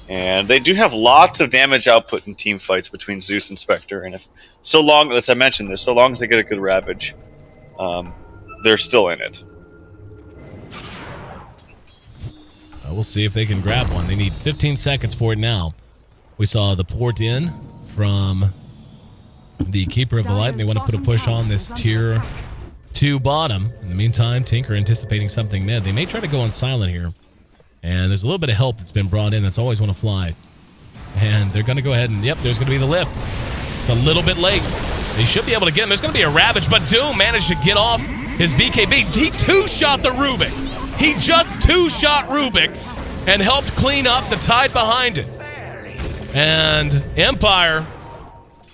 And they do have lots of damage output in team fights between Zeus and Spectre. And if, so long, as I mentioned this, so long as they get a good Ravage, they're still in it. We'll see if they can grab one. They need 15 seconds for it now. We saw the port in from the Keeper of the Light, and they want to put a push on this tier 2 bottom. In the meantime, Tinker anticipating something mid. They may try to go on Silent here. And there's a little bit of help that's been brought in that's always want to fly. And they're going to go ahead and, yep, there's going to be the lift. It's a little bit late. They should be able to get him. There's going to be a Ravage, but Doom managed to get off his BKB. He two-shot the Rubik. He just two-shot Rubik and helped clean up the tide behind it. And Empire,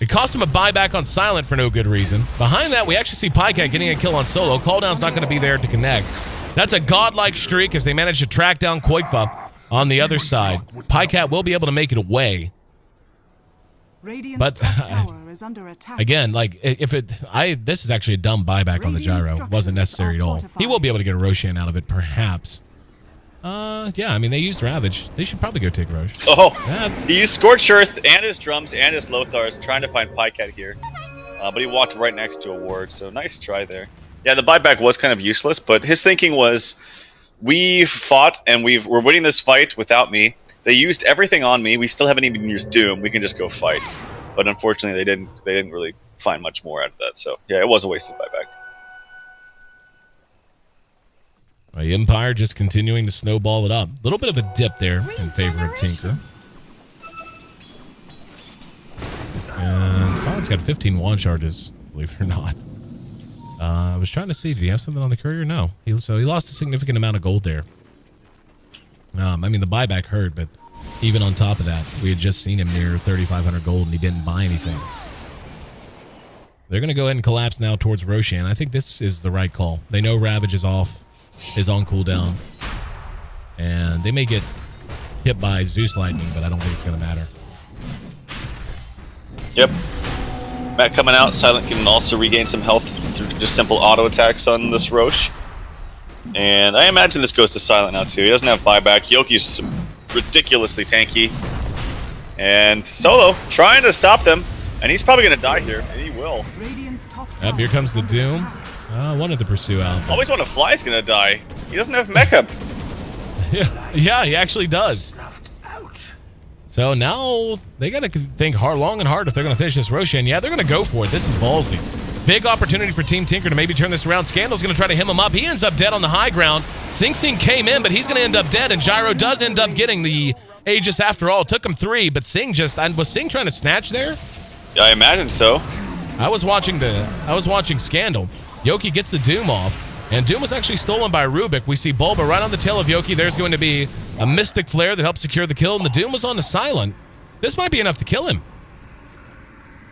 it cost him a buyback on Silent for no good reason. Behind that, we actually see Pycat getting a kill on Solo. Calldown's not going to be there to connect. That's a godlike streak as they manage to track down Koikfa on the other side. Pycat will be able to make it away. But again, like this is actually a dumb buyback on the gyro. Wasn't necessary at all. He will be able to get a Roshan out of it, perhaps. Yeah, I mean, they used Ravage. They should probably go take Roche. Oh, he used Scorched Earth and his drums and his Lothars trying to find Pycat here. But he walked right next to a ward, so nice try there. Yeah, the buyback was kind of useless, but his thinking was, we've fought and we're winning this fight without me. They used everything on me. We still haven't even used Doom. We can just go fight. But unfortunately, they didn't really find much more out of that. So yeah, it was a wasted buyback. Empire just continuing to snowball it up. A little bit of a dip there in favor of Tinker. And Silent's got 15 wand charges, believe it or not. I was trying to see, did he have something on the courier? No. So he lost a significant amount of gold there. I mean, the buyback hurt, but even on top of that, we had just seen him near 3,500 gold and he didn't buy anything. They're going to go ahead and collapse now towards Roshan. I think this is the right call. They know Ravage is on cooldown. And they may get hit by Zeus Lightning, but I don't think it's going to matter. Yep. Matt coming out. Silent can also regain some health through just simple auto attacks on this Roche. And I imagine this goes to Silent now too. He doesn't have buyback. Yoki's ridiculously tanky. And Solo trying to stop them. And he's probably going to die here. And he will. top Yep, tower here comes the is under Doom. attack. I wanted to pursue out. Always want to fly is gonna die. He doesn't have mecha. Yeah, he actually does. So now they got to think long and hard if they're going to finish this Roshan. Yeah, they're going to go for it. This is ballsy. Big opportunity for Team Tinker to maybe turn this around. Scandal's going to try to him up. He ends up dead on the high ground. Sing Sing came in, but he's going to end up dead, and Gyro does end up getting the Aegis after all. It took him 3, but Sing was Sing trying to snatch there? I imagine so. I was watching Scandal. Yoki gets the Doom off. And Doom was actually stolen by Rubik. We see Bulba right on the tail of Yoki. There's going to be a Mystic Flare that helps secure the kill, and the Doom was on the Silent. This might be enough to kill him.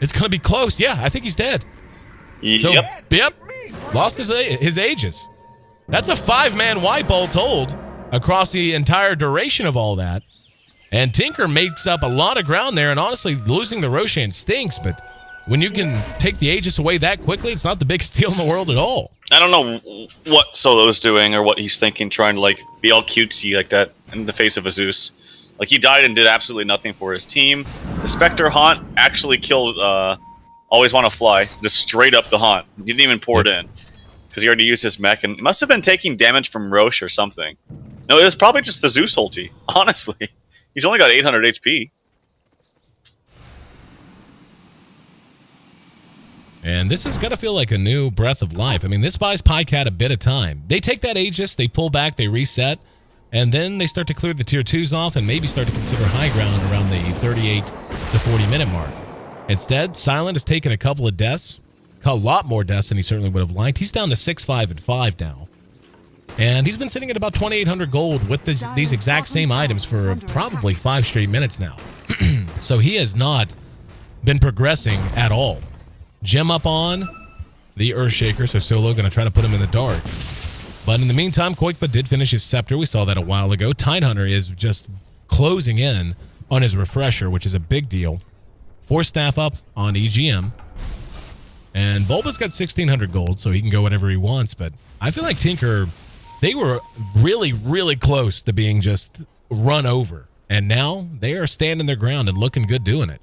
It's going to be close. Yeah, I think he's dead. So, yep. Lost his Aegis. That's a 5-man wipe all told across the entire duration of all that. And Tinker makes up a lot of ground there, and honestly, losing the Roshan stinks, but when you can take the Aegis away that quickly, it's not the biggest deal in the world at all. I don't know what Solo's doing or what he's thinking, trying to like be all cutesy like that in the face of a Zeus. Like, he died and did absolutely nothing for his team. The Spectre Haunt actually killed Always Want to Fly, just straight up the Haunt. He didn't even pour it in because he already used his mech, and he must have been taking damage from Roche or something. No, it was probably just the Zeus ulti, honestly. He's only got 800 HP. And this has got to feel like a new breath of life. I mean, this buys PyCat a bit of time. They take that Aegis, they pull back, they reset, and then they start to clear the tier 2s off and maybe start to consider high ground around the 38 to 40-minute mark. Instead, Silent has taken a couple of deaths, a lot more deaths than he certainly would have liked. He's down to 6, 5, and 5 now. And he's been sitting at about 2,800 gold with these exact same items for probably 5 straight minutes now. So he has not been progressing at all. Gem up on the Earthshaker, so Solo going to try to put him in the dark. But in the meantime, Koikva did finish his Scepter. We saw that a while ago. Tidehunter is just closing in on his Refresher, which is a big deal. 4 staff up on EGM. And Bulba's got 1,600 gold, so he can go whatever he wants. But I feel like Tinker, they were really, really close to being just run over. And now they are standing their ground and looking good doing it.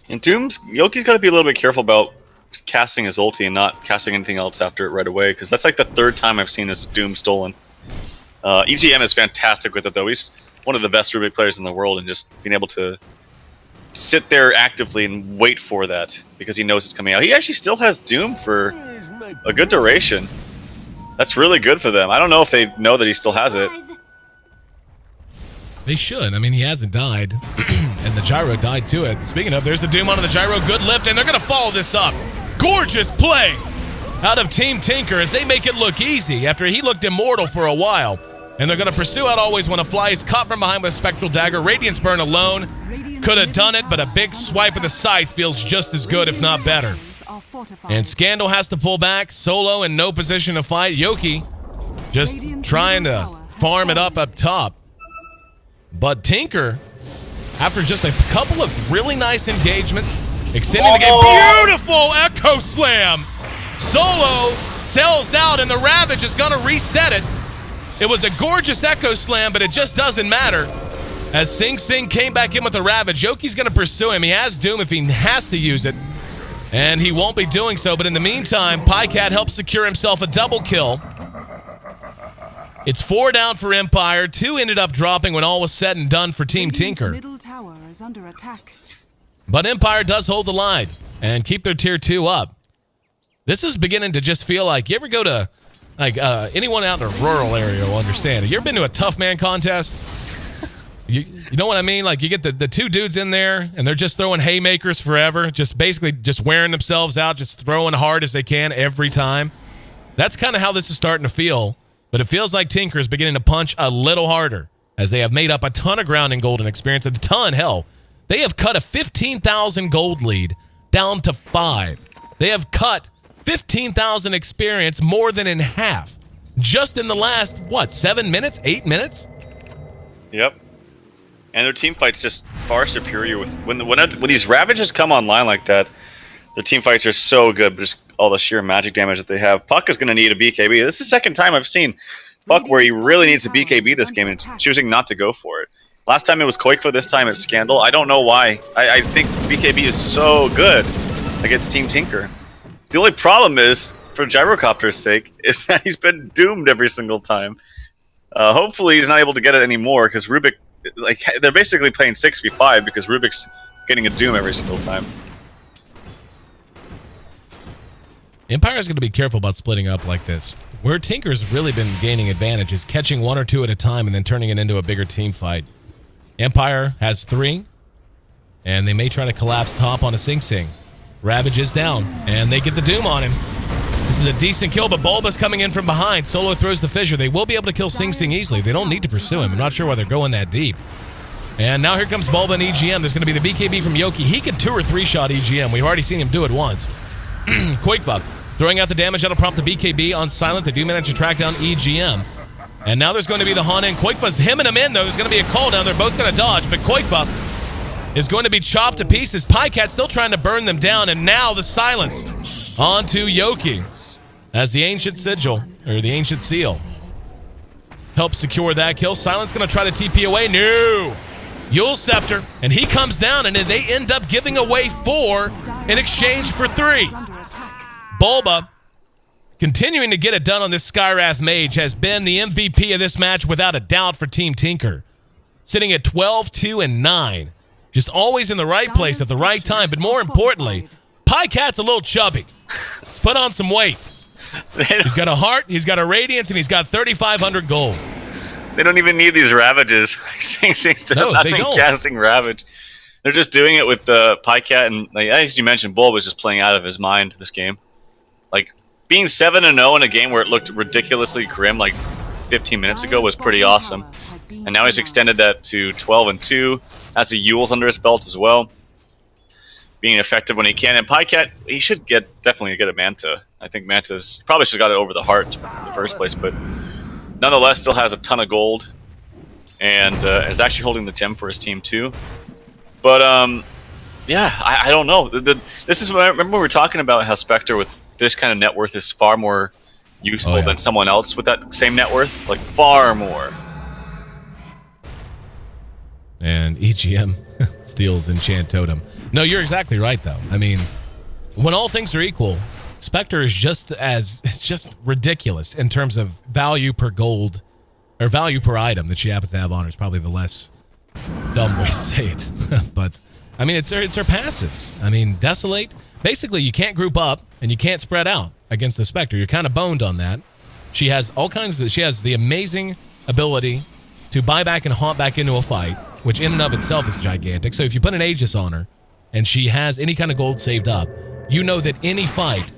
And Yoki's got to be a little bit careful about casting his ulti and not casting anything else after it right away, because that's like the 3rd time I've seen his Doom stolen. EGM is fantastic with it, though. He's one of the best Rubik players in the world, and just being able to sit there actively and wait for that because he knows it's coming out. He actually still has Doom for a good duration. That's really good for them. I don't know if they know that he still has it. They should. I mean, he hasn't died, and the Gyro died to it. Speaking of, there's the Doom onto the Gyro. Good lift, and they're going to follow this up. Gorgeous play out of Team Tinker as they make it look easy after he looked immortal for a while. And they're going to pursue out Always Want to Fly. He's caught from behind with a Spectral Dagger. Radiance Burn alone could have done it, but a big swipe of the Scythe feels just as good, if not better. And Scandal has to pull back. Solo in no position to fight. Yoki just trying to farm it up top. But Tinker, after just a couple of really nice engagements, extending the game. Beautiful Echo Slam! Solo sells out, and the Ravage is going to reset it. It was a gorgeous Echo Slam, but it just doesn't matter. As Sing Sing came back in with the Ravage, Yoki's going to pursue him. He has Doom if he has to use it, and he won't be doing so. But in the meantime, PyCat helps secure himself a double kill. It's 4 down for Empire. 2 ended up dropping when all was said and done for Team Tinker. Middle tower is under attack. But Empire does hold the line and keep their tier 2 up. This is beginning to just feel like, you ever go to, like, anyone out in a rural area will understand it. You ever been to a tough man contest? You know what I mean? Like, you get the 2 dudes in there, and they're just throwing haymakers forever, just basically just wearing themselves out, just throwing hard as they can every time. That's kind of how this is starting to feel. But it feels like Tinker is beginning to punch a little harder as they have made up a ton of ground in golden experience. A ton, hell. They have cut a 15,000 gold lead down to 5. They have cut 15,000 experience more than in half. Just in the last, 7 minutes? 8 minutes? Yep. And their team fight's just far superior. When these Ravages come online like that, their team fights are so good, but just all the sheer magic damage that they have. Puck is going to need a BKB. This is the second time I've seen Puck where he really needs a BKB this game and choosing not to go for it. Last time it was Koikva, this time it's Scandal. I don't know why. I think BKB is so good against Team Tinker. The only problem is, for Gyrocopter's sake, is that he's been doomed every single time. Hopefully he's not able to get it anymore, because Rubik, like, they're basically playing 6v5 because Rubik's getting a doom every single time. Empire's going to be careful about splitting up like this. Where Tinker's really been gaining advantage is catching 1 or 2 at a time and then turning it into a bigger team fight. Empire has 3, and they may try to collapse top on a Sing Sing. Ravage is down, and they get the doom on him. This is a decent kill, but Bulba's coming in from behind. Solo throws the fissure. They will be able to kill Sing Sing easily. They don't need to pursue him. I'm not sure why they're going that deep. And now here comes Bulba and EGM. There's going to be the BKB from Yoki. He can 2 or 3 shot EGM. We've already seen him do it once. Quake Bug throwing out the damage. That'll prompt the BKB on Silent. They do manage to track down EGM. And now there's going to be the Han in. Quake Bug's hemming him in, though. There's going to be a call down. They're both going to dodge, but Quake Bug is going to be chopped to pieces. Pycat still trying to burn them down, and now the silence onto Yoki as the Ancient Sigil, or the Ancient Seal, helps secure that kill. Silence going to try to TP away. No! Yule Scepter, and he comes down, and they end up giving away 4 in exchange for 3. Bulba, continuing to get it done on this Skywrath Mage, has been the MVP of this match without a doubt for Team Tinker. Sitting at 12, 2, and 9. Just always in the right place at the right time, but more importantly, Pycat's a little chubby. Let's put on some weight. He's got a heart, he's got a radiance, and he's got 3,500 gold. They don't even need these Ravages. Sing Sing's not casting Ravage. They're just doing it with the Pycat, and like, as you mentioned, Bull was just playing out of his mind this game. Like, being 7-0 in a game where it looked ridiculously grim like 15 minutes ago was pretty awesome. And now he's extended that to 12-2. Has the Yules under his belt as well. Being effective when he can. And Pycat, he should definitely get a Manta. I think Manta's probably should have got it over the heart in the first place, but nonetheless still has a ton of gold. And is actually holding the gem for his team too. But yeah, I don't know. This is when I remember we were talking about how Spectre with this kind of net worth is far more useful than someone else with that same net worth. Like, far more. And EGM steals Enchant Totem. No, you're exactly right, though. I mean, when all things are equal, Spectre is it's just ridiculous in terms of value per gold, or value per item that she happens to have on her is probably the less dumb way to say it. But, I mean, it's her passives. I mean, Desolate, basically you can't group up and you can't spread out against the Spectre. You're kind of boned on that. She has she has the amazing ability to buy back and haunt back into a fight, which in and of itself is gigantic. So if you put an Aegis on her, and she has any kind of gold saved up, you know that any fight,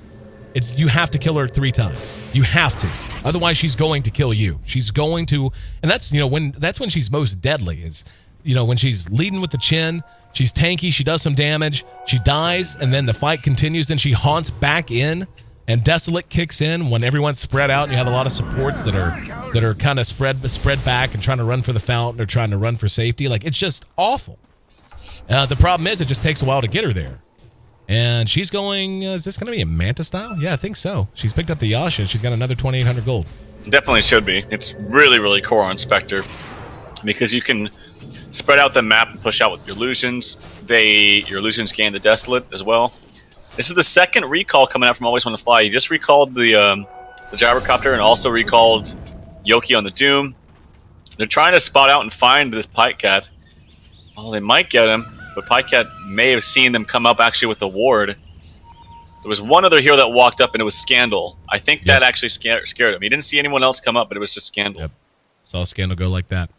you have to kill her 3 times. You have to. Otherwise, she's going to kill you. She's going to, and that's, that's when she's most deadly, is, when she's leading with the chin, she's tanky, she does some damage, she dies, and then the fight continues, and she haunts back in, and Desolate kicks in when everyone's spread out, and you have a lot of supports that are kind of spread back and trying to run for the fountain or trying to run for safety. Like, it's just awful. The problem is it just takes a while to get her there. And she's going, is this going to be a Manta style? Yeah, I think so. She's picked up the Yasha. She's got another 2,800 gold. Definitely should be. It's really, really core on Spectre. Because you can spread out the map and push out with your illusions. Your illusions gain the Desolate as well. This is the second recall coming out from Always Want to Fly. You just recalled the Gyrocopter and also recalled Yoki on the Doom. They're trying to spot out and find this Pycat. Well, they might get him, but Pycat may have seen them come up actually with the ward. There was one other hero that walked up, and it was Scandal. I think that actually scared him. He didn't see anyone else come up, but it was just Scandal. Yep. Saw Scandal go like that.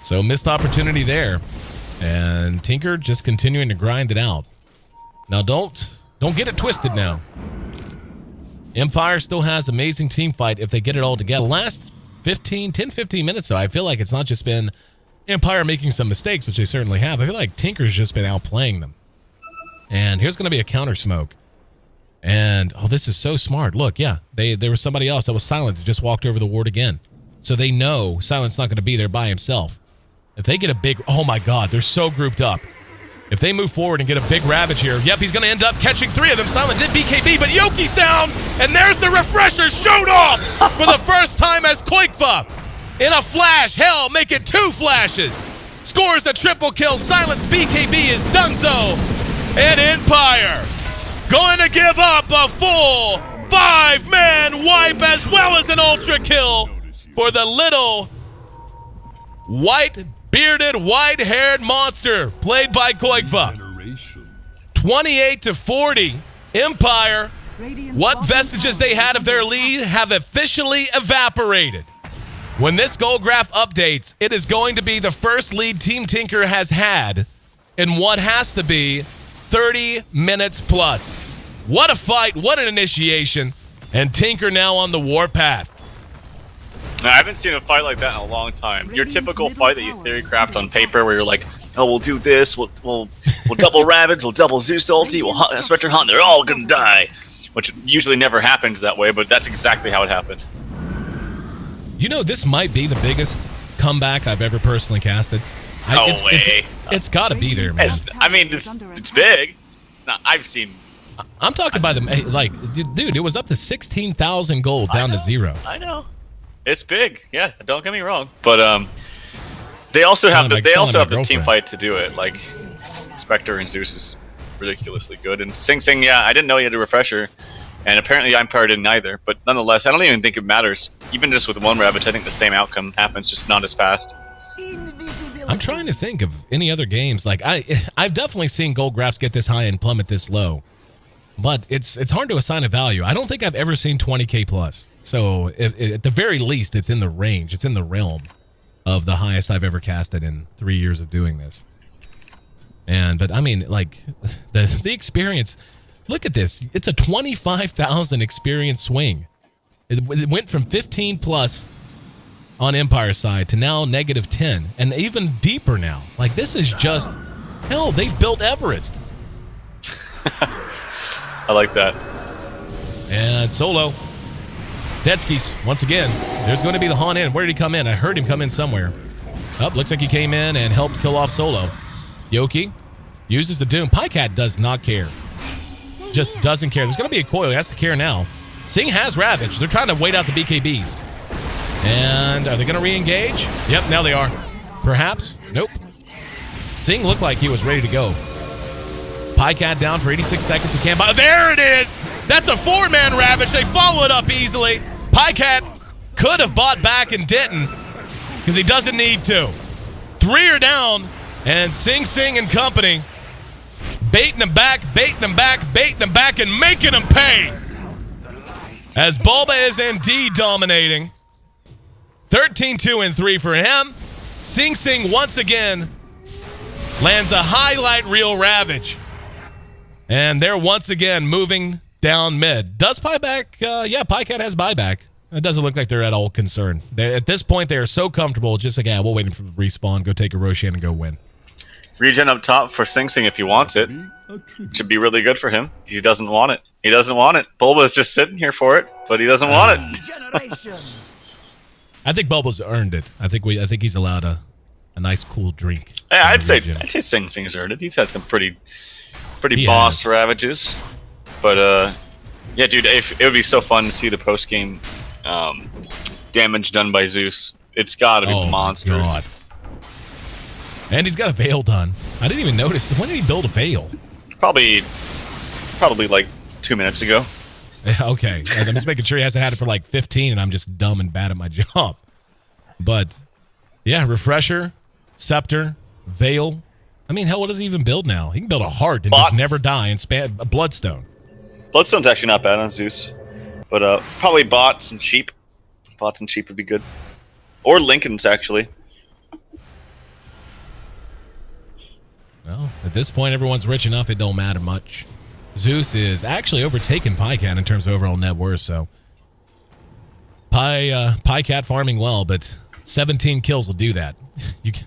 So missed opportunity there. And Tinker just continuing to grind it out. Now don't get it twisted now. Empire still has amazing team fight if they get it all together. Last 10-15 minutes, though, I feel like it's not just been Empire making some mistakes, which they certainly have. I feel like Tinker's just been outplaying them. And here's going to be a counter smoke. And, this is so smart. Look, yeah, there was somebody else that was Silent that just walked over the ward again. So they know Silent's not going to be there by himself. If they get a big, oh my God, they're so grouped up. If they move forward and get a big Ravage here, yep, he's going to end up catching 3 of them. Silent did BKB, but Yoki's down, and there's the refresher showed off for the first time as Quakefa. In a flash, hell, make it 2 flashes. Scores a triple kill. Silent's BKB is done so. And Empire going to give up a full 5-man wipe as well as an ultra kill for the little white-bearded, white-haired monster played by Koigva. 28-40, Empire. What vestiges they had of their lead have officially evaporated. When this goal graph updates, it is going to be the first lead Team Tinker has had in what has to be 30 minutes plus. What a fight, what an initiation, and Tinker now on the warpath. I haven't seen a fight like that in a long time. Your typical fight that you theory craft on paper where you're like, oh, we'll do this, we'll double Ravage, we'll double Zeus ulti, we'll Spectre Hunt, they're all gonna die. Which usually never happens that way, but that's exactly how it happened. You know, this might be the biggest comeback I've ever personally casted. It's got to be there, man. It's big. It's not. I've seen. I'm talking by the dude. It was up to 16,000 gold down to 0. I know. It's big. Yeah, don't get me wrong. But they also have the team fight to do it. Like Spectre and Zeus is ridiculously good, and Sing Sing. Yeah, I didn't know he had a refresher, and apparently Empire didn't either. But nonetheless, I don't even think it matters. Even just with one Ravage, I think the same outcome happens, just not as fast. I'm trying to think of any other games. Like I've definitely seen gold graphs get this high and plummet this low, but it's hard to assign a value. I don't think I've ever seen 20k plus. So at the very least, it's in the range. It's in the realm of the highest I've ever casted in 3 years of doing this. But I mean, like the experience. Look at this. It's a 25,000 experience swing. It went from 15 plus on Empire side to now -10, and even deeper now. Like, this is just hell. They've built Everest. I like that. And Solo. Detskis, once again. There's going to be the Han in. Where did he come in? I heard him come in somewhere. Oh, looks like he came in and helped kill off Solo. Yoki uses the Doom. Pycat does not care. Just doesn't care. There's going to be a coil. He has to care now. Sing has Ravage. They're trying to wait out the BKBs. And are they going to re-engage? Yep, now they are. Perhaps? Nope. Sing looked like he was ready to go. Pycat down for 86 seconds. He can't buy. There it is! That's a 4-man Ravage. They follow it up easily. Pycat could have bought back and didn't because he doesn't need to. 3 are down, and Sing Sing and company baiting them back, baiting them back, baiting them back, and making them pay. As Bulba is indeed dominating. 13-2-3 for him. Sing Sing once again lands a highlight reel Ravage. And they're once again moving down mid. Does buyback? Yeah, Pycat has buyback. It doesn't look like they're at all concerned. At this point, they are so comfortable. Just like, yeah, we'll wait for the respawn, go take a Roshan, and go win. Regen up top for Sing Sing if he wants it. Should be really good for him. He doesn't want it. He doesn't want it. Bulba's just sitting here for it, but he doesn't want it. I think Bulba's earned it. I think he's allowed a nice cool drink. Yeah, I'd say Sing Sing's earned it. He's had some pretty boss Ravages. But yeah, dude, it would be so fun to see the post game damage done by Zeus. It's got to be monstrous. God. And he's got a veil done. I didn't even notice. When did he build a veil? Probably like 2 minutes ago. Okay. I'm just making sure he hasn't had it for like 15 and I'm just dumb and bad at my job. But yeah, Refresher, Scepter, Veil. I mean, hell, what does he even build now? He can build a heart and just never die and spam a Bloodstone. Bloodstone's actually not bad on Zeus. But probably bots and cheap. Bots and cheap would be good. Or Lincoln's, actually. Well, at this point, everyone's rich enough, it don't matter much. Zeus is actually overtaking Pycat in terms of overall net worth, so Pycat farming well, but 17 kills will do that.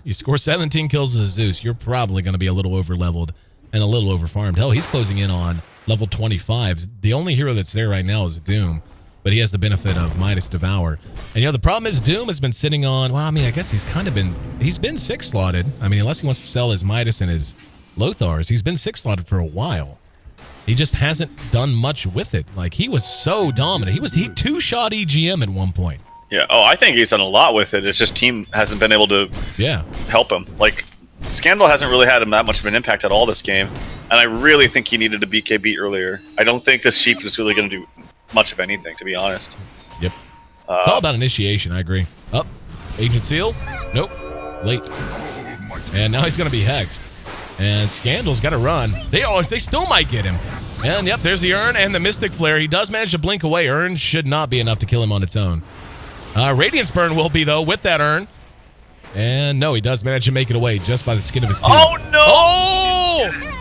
You score 17 kills as Zeus, you're probably going to be a little over-leveled and a little over-farmed. Hell, he's closing in on level 25. The only hero that's there right now is Doom, but he has the benefit of Midas Devour. And, the problem is Doom has been sitting on, well, I mean, I guess he's been 6-slotted. I mean, unless he wants to sell his Midas and his Lothars, he's been 6-slotted for a while. He just hasn't done much with it. Like, he was so dominant. He 2-shot EGM at one point. Yeah, I think he's done a lot with it. It's just team hasn't been able to help him. Like, Scandal hasn't really had him that much of an impact at all this game. And I really think he needed a BKB earlier. I don't think this sheep is really going to do much of anything, to be honest. Yep. It's all about initiation, I agree. Up. Agent Seal? Nope. Late. And now he's going to be hexed. And Scandal's got to run. They still might get him. And yep, there's the Urn and the Mystic Flare. He does manage to blink away. Urn should not be enough to kill him on its own. Radiance Burn will be, though, with that Urn. And no, he does manage to make it away just by the skin of his teeth. Oh, no! Oh!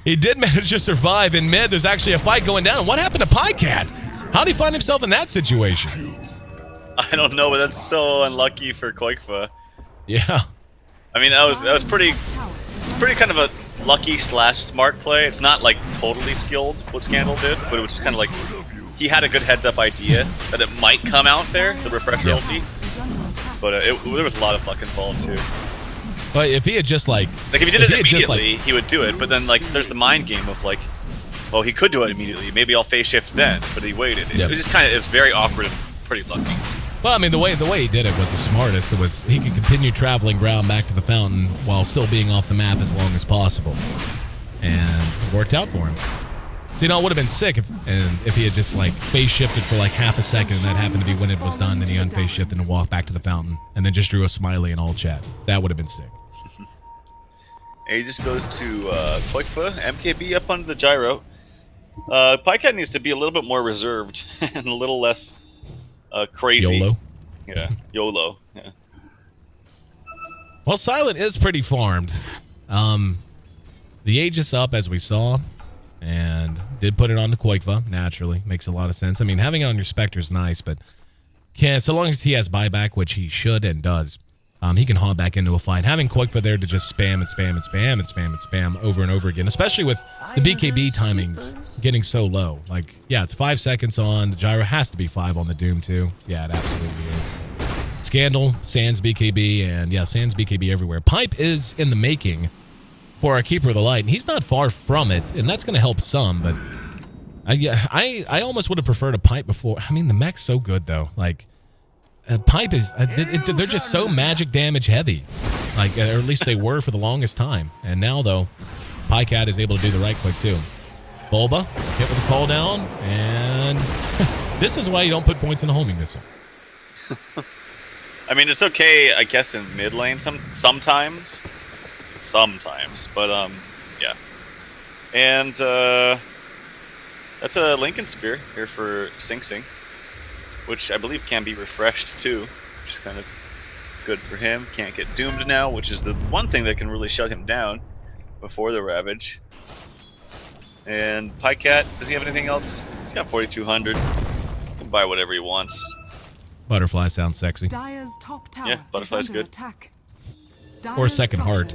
He did manage to survive. In mid, there's actually a fight going down. What happened to Pycat? How did he find himself in that situation? I don't know, but that's so unlucky for Koikfa. Yeah. I mean, that was pretty kind of a lucky / smart play. It's not like totally skilled what Scandal did, but it was kind of like he had a good heads-up idea that it might come out there, the refresher ulti. But there was a lot of luck involved too. But if he had just like if he did it immediately, he would do it. But then like there's the mind game of like, well, he could do it immediately. Maybe I'll phase shift then, but he waited. It just kind of is very awkward and pretty lucky. Well, I mean, the way he did it was the smartest. It was he could continue traveling ground back to the fountain while still being off the map as long as possible, and it worked out for him. So, you know, it would have been sick if he had just like phase shifted for like half a second, and that happened to be when it was done. Then he unphase shifted and walked back to the fountain, and then just drew a smiley in all chat. That would have been sick. And he just goes to Koikfa, MKB up onto the gyro. Pycat needs to be a little bit more reserved and a little less crazy. YOLO. Yeah, YOLO. Yeah. Well, Silent is pretty farmed. The Aegis up, as we saw, and did put it on the Koikva, naturally. Makes a lot of sense. I mean, having it on your Spectre is nice, but so long as he has buyback, which he should and does, he can hop back into a fight. Having Koikva there to just spam and spam and spam and spam and spam over and over again, especially with the BKB timings getting so low. Like, yeah, it's 5 seconds on. The gyro has to be 5 on the Doom, too. Yeah, it absolutely is. Scandal, Sans BKB, and yeah, Sans BKB everywhere. Pipe is in the making for our Keeper of the Light, and he's not far from it, and that's going to help some, but I almost would have preferred a Pipe before. I mean, the mech's so good, though. Like, Pipe is, they're just so magic damage heavy. Like, or at least they were for the longest time. And now, though, Pycat is able to do the right click, too. Bulba, hit with a call down, and this is why you don't put points in a homing missile. I mean, it's okay, I guess, in mid lane sometimes, but yeah. And that's a Lincoln Spear here for Sing Sing, which I believe can be refreshed too, which is kind of good for him. Can't get doomed now, which is the one thing that can really shut him down before the Ravage. And Pycat, does he have anything else? He's got 4,200. He can buy whatever he wants. Butterfly sounds sexy. Dire's top tower Yeah, Butterfly's good. Attack. Or Second Heart.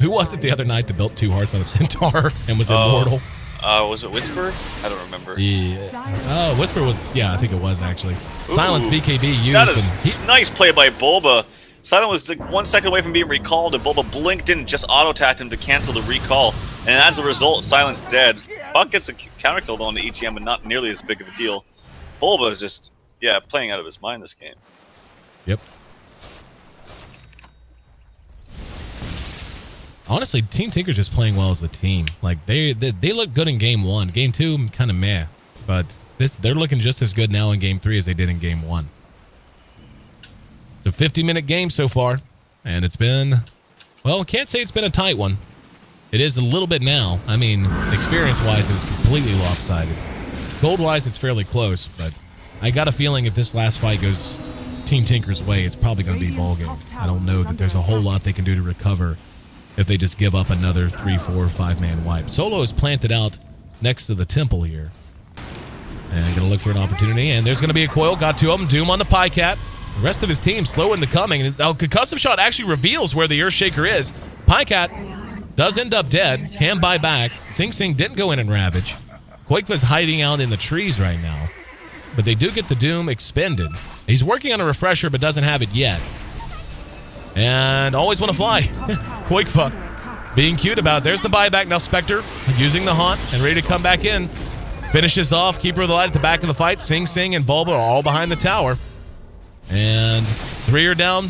Who was it the other night that built 2 hearts on a centaur and was immortal? Was it Whisper? I don't remember. Yeah. Whisper was, yeah, I think it was actually. Silence BKB used. That is nice play by Bulba. Silent was like 1 second away from being recalled, and Bulba blinked in and just auto-attacked him to cancel the recall. And as a result, Silent's dead. Puck gets a counter kill on the ETM, but not nearly as big of a deal. Bulba is just, yeah, playing out of his mind this game. Yep. Honestly, Team Tinker's just playing well as a team. Like, they look good in Game 1. Game 2, kind of meh. But they're looking just as good now in Game 3 as they did in Game 1. It's a 50-minute game so far. And it's been, well, can't say it's been a tight one. It is a little bit now. I mean, experience-wise, it's completely lopsided. Gold-wise, it's fairly close. But I got a feeling if this last fight goes Team Tinker's way, it's probably going to be ball game. I don't know that there's a whole lot they can do to recover if they just give up another 3, 4, 5-man wipe. Solo is planted out next to the temple here. And going to look for an opportunity. And there's going to be a coil. Got 2 of them. Doom on the Pycat. The rest of his team slow in the coming. Concussive Shot actually reveals where the Earthshaker is. Pycat does end up dead. Can buy back. Sing Sing didn't go in and ravage. Koikva's hiding out in the trees right now. But they do get the Doom expended. He's working on a refresher but doesn't have it yet. And always want to fly. Koikva being cute about it. There's the buyback. Now Spectre using the haunt and ready to come back in. Finishes off. Keeper of the Light at the back of the fight. Sing Sing and Bulba are all behind the tower. And 3 are down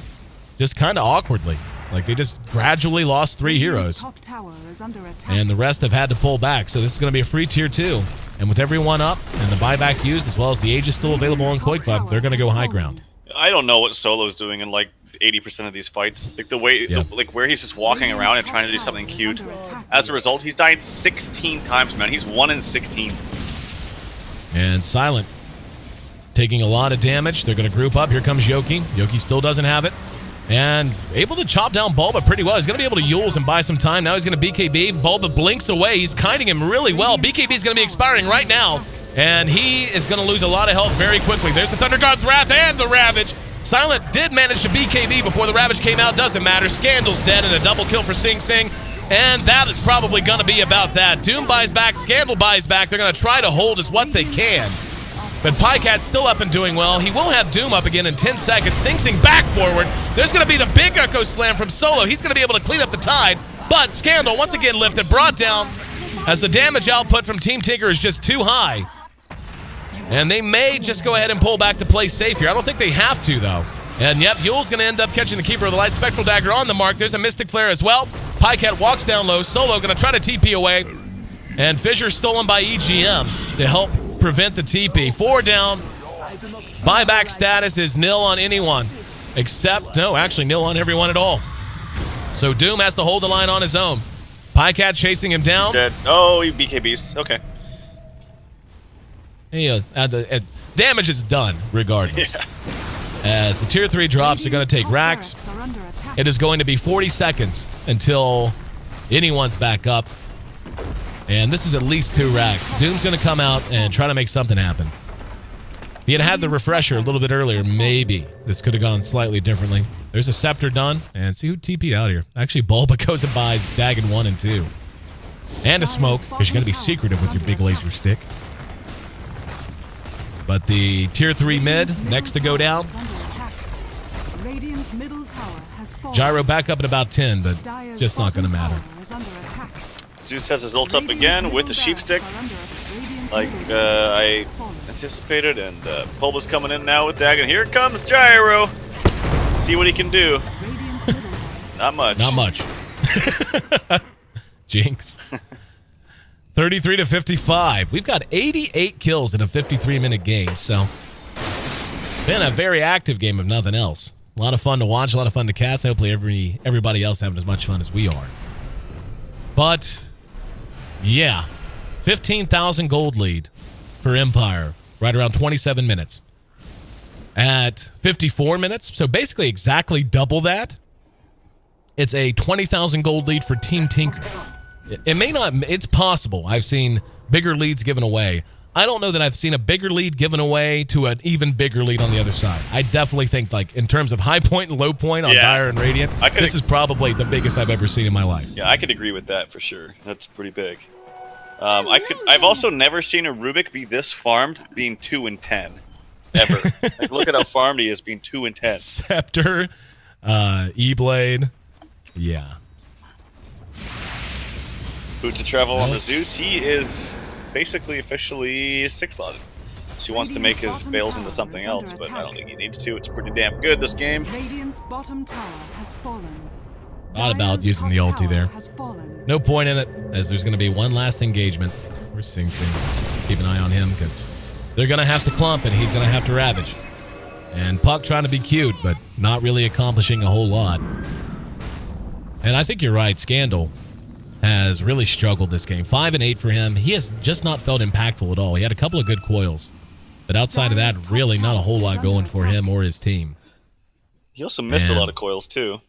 just kind of awkwardly. Like, they just gradually lost 3 heroes. Top tower is under attack. And the rest have had to pull back. So this is going to be a free tier 2. And with everyone up and the buyback used, as well as the Aegis still available on Koi Club, they're going to go high ground. I don't know what Solo's doing in like 80% of these fights. Like the way, like where he's just walking around and trying to do something cute. As a result, he's died 16 times, man. He's 1 in 16. And Silent taking a lot of damage. They're going to group up. Here comes Yoki. Yoki still doesn't have it. And able to chop down Bulba pretty well. He's going to be able to Yules and buy some time. Now he's going to BKB. Bulba blinks away. He's kiting him really well. BKB is going to be expiring right now. And he is going to lose a lot of health very quickly. There's the Thunder God's Wrath and the Ravage. Silent did manage to BKB before the Ravage came out. Doesn't matter. Scandal's dead and a double kill for Sing Sing. And that is probably going to be about that. Doom buys back. Scandal buys back. They're going to try to hold as what they can. But Pycat's still up and doing well. He will have Doom up again in 10 seconds. Sing Sing back forward. There's going to be the big Echo Slam from Solo. He's going to be able to clean up the tide. But Scandal, once again lifted, brought down, as the damage output from Team Tinker is just too high. And they may just go ahead and pull back to play safe here. I don't think they have to, though. And yep, Yule's going to end up catching the Keeper of the Light. Spectral Dagger on the mark. There's a Mystic Flare as well. Pycat walks down low. Solo going to try to TP away. And Fissure stolen by EGM to help prevent the TP. 4 down. Buyback status is nil on anyone. Except, no, actually nil on everyone at all. So Doom has to hold the line on his own. Pycat chasing him down. Dead. Oh, he BKBs. Okay. Damage is done, regardless. Yeah. As the tier 3 drops are going to take racks. It is going to be 40 seconds until anyone's back up. And this is at least 2 racks. Doom's going to come out and try to make something happen. If he had had the refresher a little bit earlier, maybe this could have gone slightly differently. There's a Scepter done. And see who TP'd out here. Actually, Bulba goes and buys Dagon 1 and 2. And a smoke, because you're going to be secretive with your big laser stick. But the tier 3 mid, next to go down. Gyro back up at about 10, but just not going to matter. Zeus has his ult up again with the sheep stick, like I anticipated, and Bulba's coming in now with Dagon. Here comes Gyro. See what he can do. Not much. Not much. Jinx. 33 to 55. We've got 88 kills in a 53-minute game, so been a very active game if nothing else. A lot of fun to watch, a lot of fun to cast. Hopefully everybody else having as much fun as we are. But yeah, 15,000 gold lead for Empire, right around 27 minutes. At 54 minutes, so basically exactly double that, it's a 20,000 gold lead for Team Tinker. It may not, it's possible. I've seen bigger leads given away. I don't know that I've seen a bigger lead given away to an even bigger lead on the other side. I definitely think, like, in terms of high point and low point on Dire and Radiant, this is probably the biggest I've ever seen in my life. Yeah, I could agree with that for sure. That's pretty big. I've also never seen a Rubik be this farmed being 2 and 10. Ever. Like, look at how farmed he is being 2 and 10. Scepter, E-Blade. Yeah. Boot to travel on the Zeus. He is basically officially 6-slotted. So he wants to make his Veils into something else, but I don't think he needs to. It's pretty damn good, this game. Radiant's bottom tower has fallen. Thought about using the ulti there. No point in it, as there's going to be one last engagement. Where's Sing Sing? Keep an eye on him, because they're going to have to clump, and he's going to have to ravage. And Puck trying to be cute, but not really accomplishing a whole lot. And I think you're right, Scandal has really struggled this game. 5 and 8 for him. He has just not felt impactful at all. He had a couple of good coils, but outside of that, really not a whole lot going for him or his team. He also missed a lot of coils too.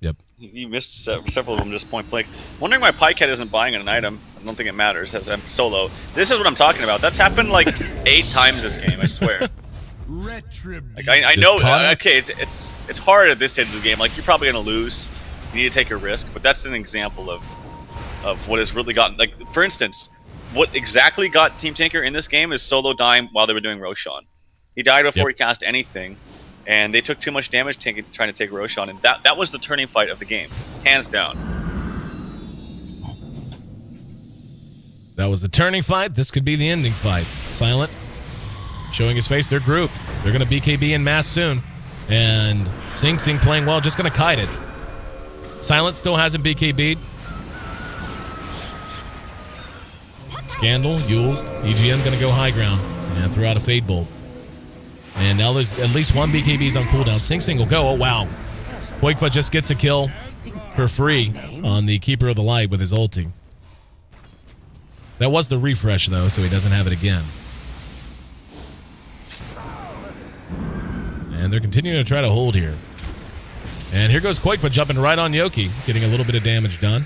Yep. He missed several of them just point blank. Wondering why Pycat isn't buying an item. I don't think it matters as I'm solo. This is what I'm talking about. That's happened like 8 times this game, I swear. Like I know, okay, it's hard at this stage of the game. Like, you're probably gonna lose. You need to take a risk, but that's an example of what has really gotten, like, for instance, what exactly got Team Tinker in this game is Solo dying while they were doing Roshan. He died before he cast anything, and they took too much damage trying to take Roshan, and that was the turning fight of the game, hands down. That was the turning fight. This could be the ending fight. Silent showing his face. Their group. They're going to BKB in mass soon. And Sing Sing playing well, just going to kite it. Silent still hasn't BKB'd. Scandal, Yules, EGM going to go high ground and throw out a Fade Bolt. And now there's at least one BKB's on cooldown. Sing Sing will go. Oh, wow. Koikfa just gets a kill for free on the Keeper of the Light with his ulti. That was the refresh, though, so he doesn't have it again. And they're continuing to try to hold here. And here goes Koikfa jumping right on Yoki, getting a little bit of damage done.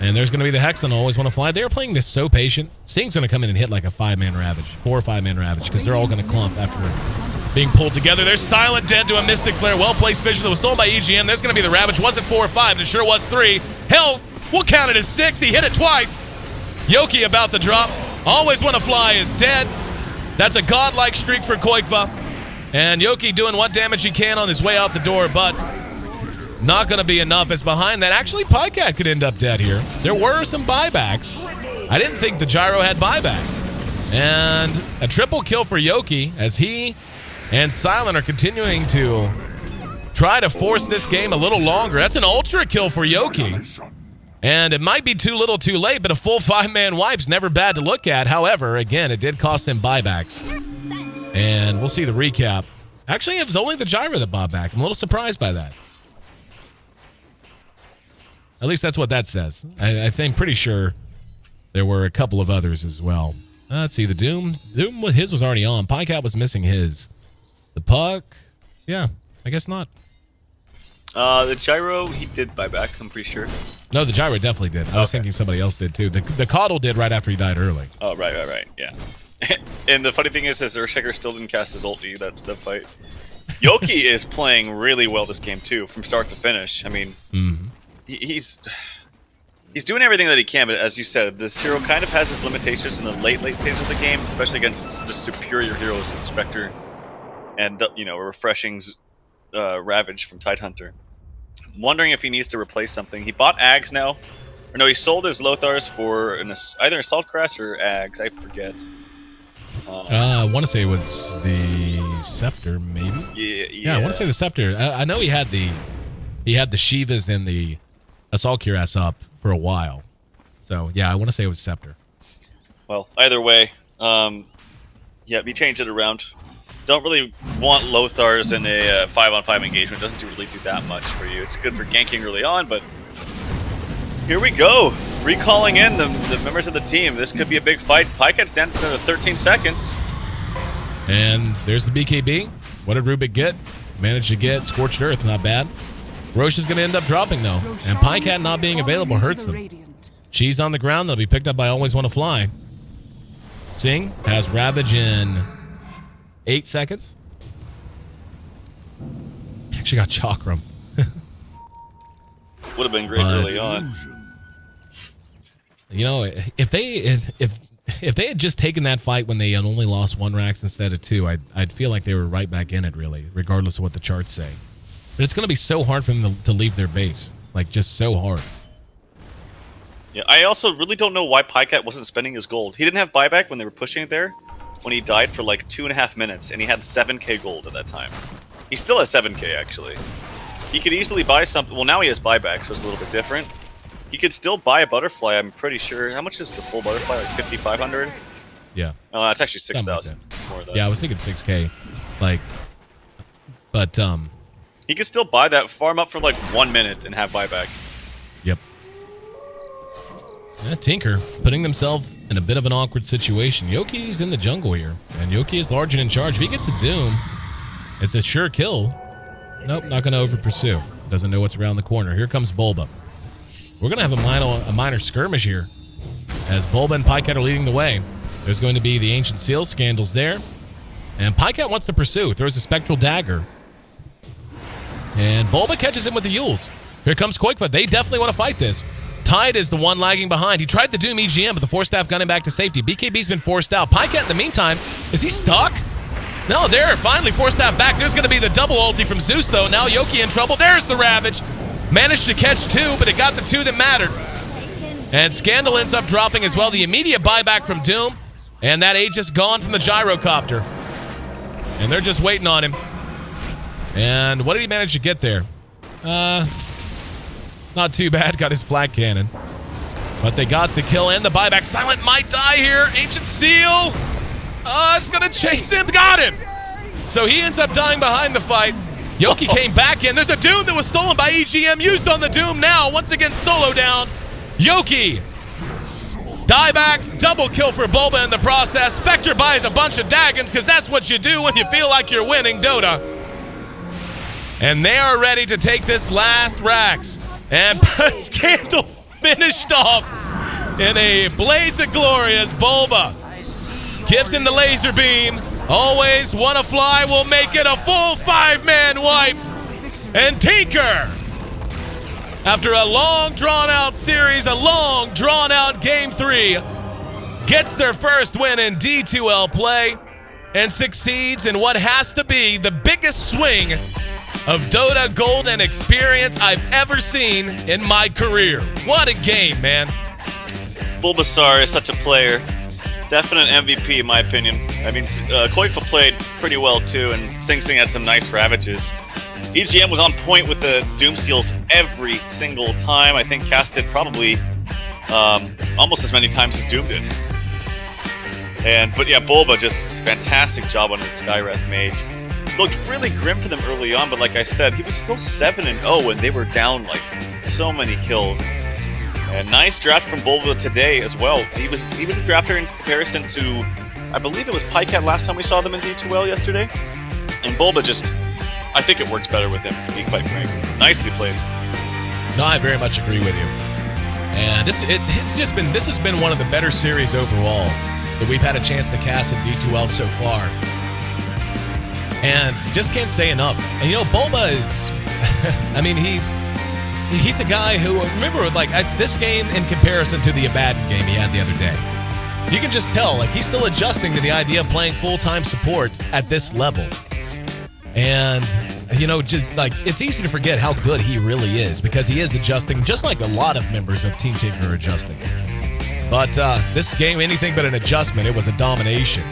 And there's going to be the Hex on Always Want to Fly. They're playing this so patient. Sting's going to come in and hit like a 5-man Ravage. 4 or 5-man Ravage, because they're all going to clump after being pulled together. There's Silent dead to a Mystic Flare. Well-placed vision that was stolen by EGM. There's going to be the Ravage. Wasn't 4 or 5, and it sure was 3. Hell, we'll count it as 6. He hit it twice. Yoki about to drop. Always Want to Fly is dead. That's a godlike streak for Koikfa. And Yoki doing what damage he can on his way out the door, but not going to be enough. As behind that, actually, Pycat could end up dead here. There were some buybacks. I didn't think the Gyro had buybacks. And a triple kill for Yoki as he and Silent are continuing to try to force this game a little longer. That's an ultra kill for Yoki. And it might be too little too late, but a full 5-man wipe's never bad to look at. However, again, it did cost him buybacks. And we'll see the recap. Actually, it was only the Gyro that bought back. I'm a little surprised by that. At least that's what that says. I think pretty sure there were a couple of others as well. Let's see, the Doom. Doom, his was already on. Pycat was missing his. The Puck, yeah, I guess not. The Gyro, he did buy back, I'm pretty sure. No, the Gyro definitely did. I was thinking somebody else did too. The Coddle did right after he died early. Oh, right, yeah. And the funny thing is Earthshaker still didn't cast his ulti that fight. Yoki is playing really well this game too, from start to finish. I mean, he's doing everything that he can, but as you said, this hero kind of has his limitations in the late stages of the game, especially against the superior heroes in Spectre and, you know, a refreshing Ravage from Tidehunter. I'm wondering if he needs to replace something. He bought Ags now. Or no, he sold his Lothars for either Assault Crest or Ags, I forget. I want to say it was the Scepter, maybe? Yeah, I want to say the Scepter. I know he had the Shivas and the Assault Cuirass up for a while. So, yeah, I want to say it was Scepter. Well, either way, yeah, he changed it around. Don't really want Lothars in a 5-on-5 engagement. Doesn't really do that much for you. It's good for ganking early on, but here we go. Recalling in the members of the team. This could be a big fight. Pycat's down to 13 seconds. And there's the BKB. What did Rubik get? Managed to get Scorched Earth. Not bad. Roche is going to end up dropping, though. And Pycat not being available hurts them. Cheese on the ground. They'll be picked up by Always Want to Fly. Sing has Ravage in 8 seconds. Actually got Chakram. Would have been great early on. You know, if they had just taken that fight when they had only lost 1 Rax instead of 2, I'd feel like they were right back in it, really, regardless of what the charts say. But it's going to be so hard for them to leave their base. Like, just so hard. Yeah, I also really don't know why Pycat wasn't spending his gold. He didn't have buyback when they were pushing it there, when he died for like 2.5 minutes, and he had 7k gold at that time. He still has 7k, actually. He could easily buy something. Well, now he has buyback, so it's a little bit different. He could still buy a butterfly, I'm pretty sure. How much is the full butterfly? Like 5,500? Yeah. Oh, that's actually 6,000. Yeah, I was thinking 6k. Like, but, he could still buy that, farm up for like 1 minute, and have buyback. Yep. Yeah, Tinker putting themselves in a bit of an awkward situation. Yoki's in the jungle here, and Yoki is large and in charge. If he gets a Doom, it's a sure kill. Nope, not going to over-pursue. Doesn't know what's around the corner. Here comes Bulba. We're going to have a minor skirmish here, as Bulba and Pycat are leading the way. There's going to be the Ancient Seal Scandals there, and Pycat wants to pursue. Throws a Spectral Dagger. And Bulba catches him with the Yules. Here comes Koikfa. They definitely want to fight this. Tide is the one lagging behind. He tried to Doom EGM, but the Force Staff got him back to safety. BKB's been forced out. Pycat, in the meantime, is he stuck? No, there. Finally, Force Staff back. There's going to be the double ulti from Zeus, though. Now Yoki in trouble. There's the Ravage. Managed to catch 2, but it got the 2 that mattered. And Scandal ends up dropping as well. The immediate buyback from Doom. And that Aegis gone from the Gyrocopter. And they're just waiting on him. And what did he manage to get there? Not too bad. Got his flag cannon. But they got the kill and the buyback. Silent might die here. Ancient Seal. It's going to chase him. Got him. So he ends up dying behind the fight. Yoki came back in. There's a Doom that was stolen by EGM. Used on the Doom now. Once again, solo down. Yoki. Diebacks. Double kill for Bulba in the process. Spectre buys a bunch of Daggons because that's what you do when you feel like you're winning Dota. And they are ready to take this last Rax. And Scandal finished off in a blaze of glory as Bulba gives him the laser beam. Always wanna fly will make it a full 5-man wipe. And Tinker, after a long drawn-out series, a long drawn-out Game 3, gets their first win in D2L play and succeeds in what has to be the biggest swing of Dota Gold and experience I've ever seen in my career. What a game, man. Bulbasaur is such a player. Definite MVP in my opinion. I mean, Koifa played pretty well too, and Sing Sing had some nice ravages. EGM was on point with the Doom Steals every single time. I think casted probably almost as many times as Doom did. But yeah, Bulba just fantastic job on his Skywrath Mage. Looked really grim for them early on, but like I said, he was still 7-0 and they were down like so many kills. And nice draft from Bulba today as well. He was a drafter in comparison to, I believe it was Pycat last time we saw them in D2L yesterday. And Bulba just, I think it worked better with him, to be quite frank. Nicely played. No, I very much agree with you. And it's just been, this has been one of the better series overall that we've had a chance to cast in D2L so far. And just can't say enough. And you know, Bulba is, I mean, he's a guy who, remember, like, this game in comparison to the Abaddon game he had the other day, you can just tell, like, he's still adjusting to the idea of playing full-time support at this level. And, you know, just, like, it's easy to forget how good he really is because he is adjusting, just like a lot of members of Team Tinker are adjusting. But this game, anything but an adjustment, it was a domination.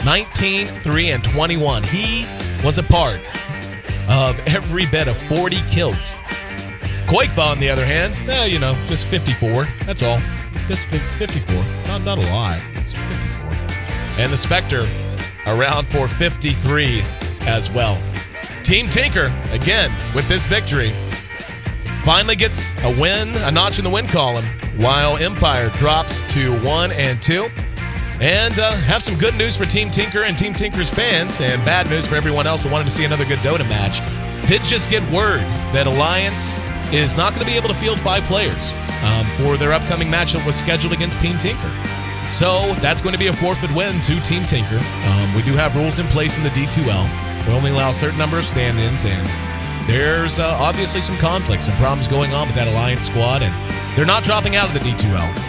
19, 3, and 21. He was a part of every bit of 40 kills. Quakefa, on the other hand, you know, just 54. That's all. Just 54. Not a lot. It's 54. And the Spectre around for 53 as well. Team Tinker, again, with this victory, finally gets a win, a notch in the win column, while Empire drops to 1 and 2. And have some good news for Team Tinker and Team Tinker's fans, and bad news for everyone else that wanted to see another good Dota match. Did just get word that Alliance is not going to be able to field 5 players for their upcoming match that was scheduled against Team Tinker. So that's going to be a forfeit win to Team Tinker. We do have rules in place in the D2L. We only allow a certain number of stand-ins, and there's obviously some conflicts and problems going on with that Alliance squad, and they're not dropping out of the D2L.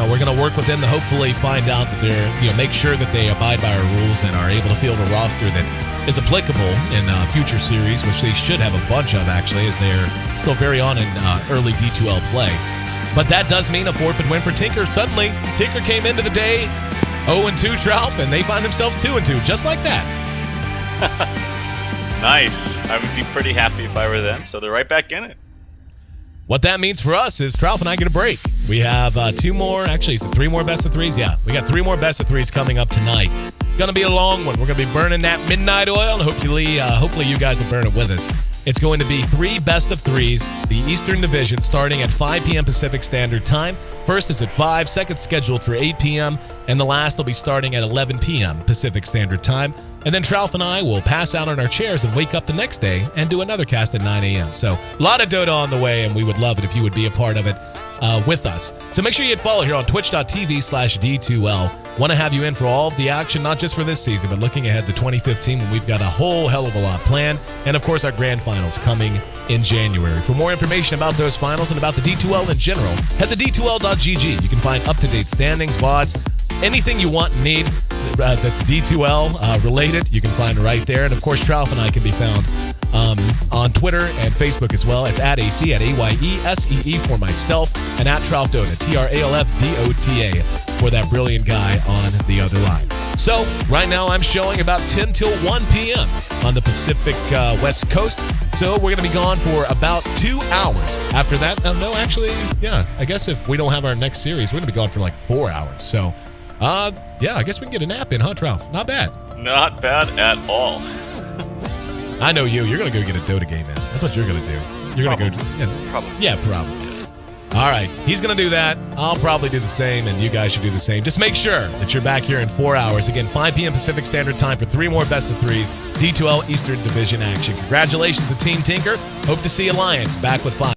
We're going to work with them to hopefully find out that they're, you know, make sure that they abide by our rules and are able to field a roster that is applicable in future series, which they should have a bunch of, actually, as they're still very on in early D2L play. But that does mean a forfeit win for Tinker. Suddenly, Tinker came into the day 0-2 Trout, and they find themselves 2-2, just like that. Nice. I would be pretty happy if I were them, so they're right back in it. What that means for us is Trout and I get a break. We have 2 more, actually, is it 3 more best of 3s? Yeah, we got 3 more best of 3s coming up tonight. Going to be a long one. We're going to be burning that midnight oil, and hopefully you guys will burn it with us. It's going to be 3 best of 3s, the Eastern Division, starting at 5 p.m. Pacific Standard Time. First is at 5, second scheduled for 8 p.m., and the last will be starting at 11 p.m. Pacific Standard Time. And then Trout and I will pass out on our chairs and wake up the next day and do another cast at 9 a.m. So a lot of Dota on the way, and we would love it if you would be a part of it with us. So make sure you hit follow here on twitch.tv/D2L. Want to have you in for all of the action, not just for this season, but looking ahead to 2015 when we've got a whole hell of a lot planned. And, of course, our grand finals coming in January. For more information about those finals and about the D2L in general, head to d2l.gg. You can find up-to-date standings, VODs, anything you want and need that's D2L related, you can find right there. And, of course, Trout and I can be found on Twitter and Facebook as well. It's at AC, at AYESEE for myself, and at Troutdota, TRALFDOTA, for that brilliant guy on the other line. So right now I'm showing about 10 till 1 p.m. on the Pacific West Coast. So we're going to be gone for about 2 hours. After that, no, actually, yeah, I guess if we don't have our next series, we're going to be gone for like 4 hours. So, yeah, I guess we can get a nap in, huh, Ralph? Not bad. Not bad at all. I know you. You're going to go get a Dota game in. That's what you're going to do. You're going to go. Probably. Yeah, probably. All right. He's going to do that. I'll probably do the same, and you guys should do the same. Just make sure that you're back here in 4 hours. Again, 5 p.m. Pacific Standard Time for 3 more best of threes D2L Eastern Division action. Congratulations to Team Tinker. Hope to see Alliance back with 5.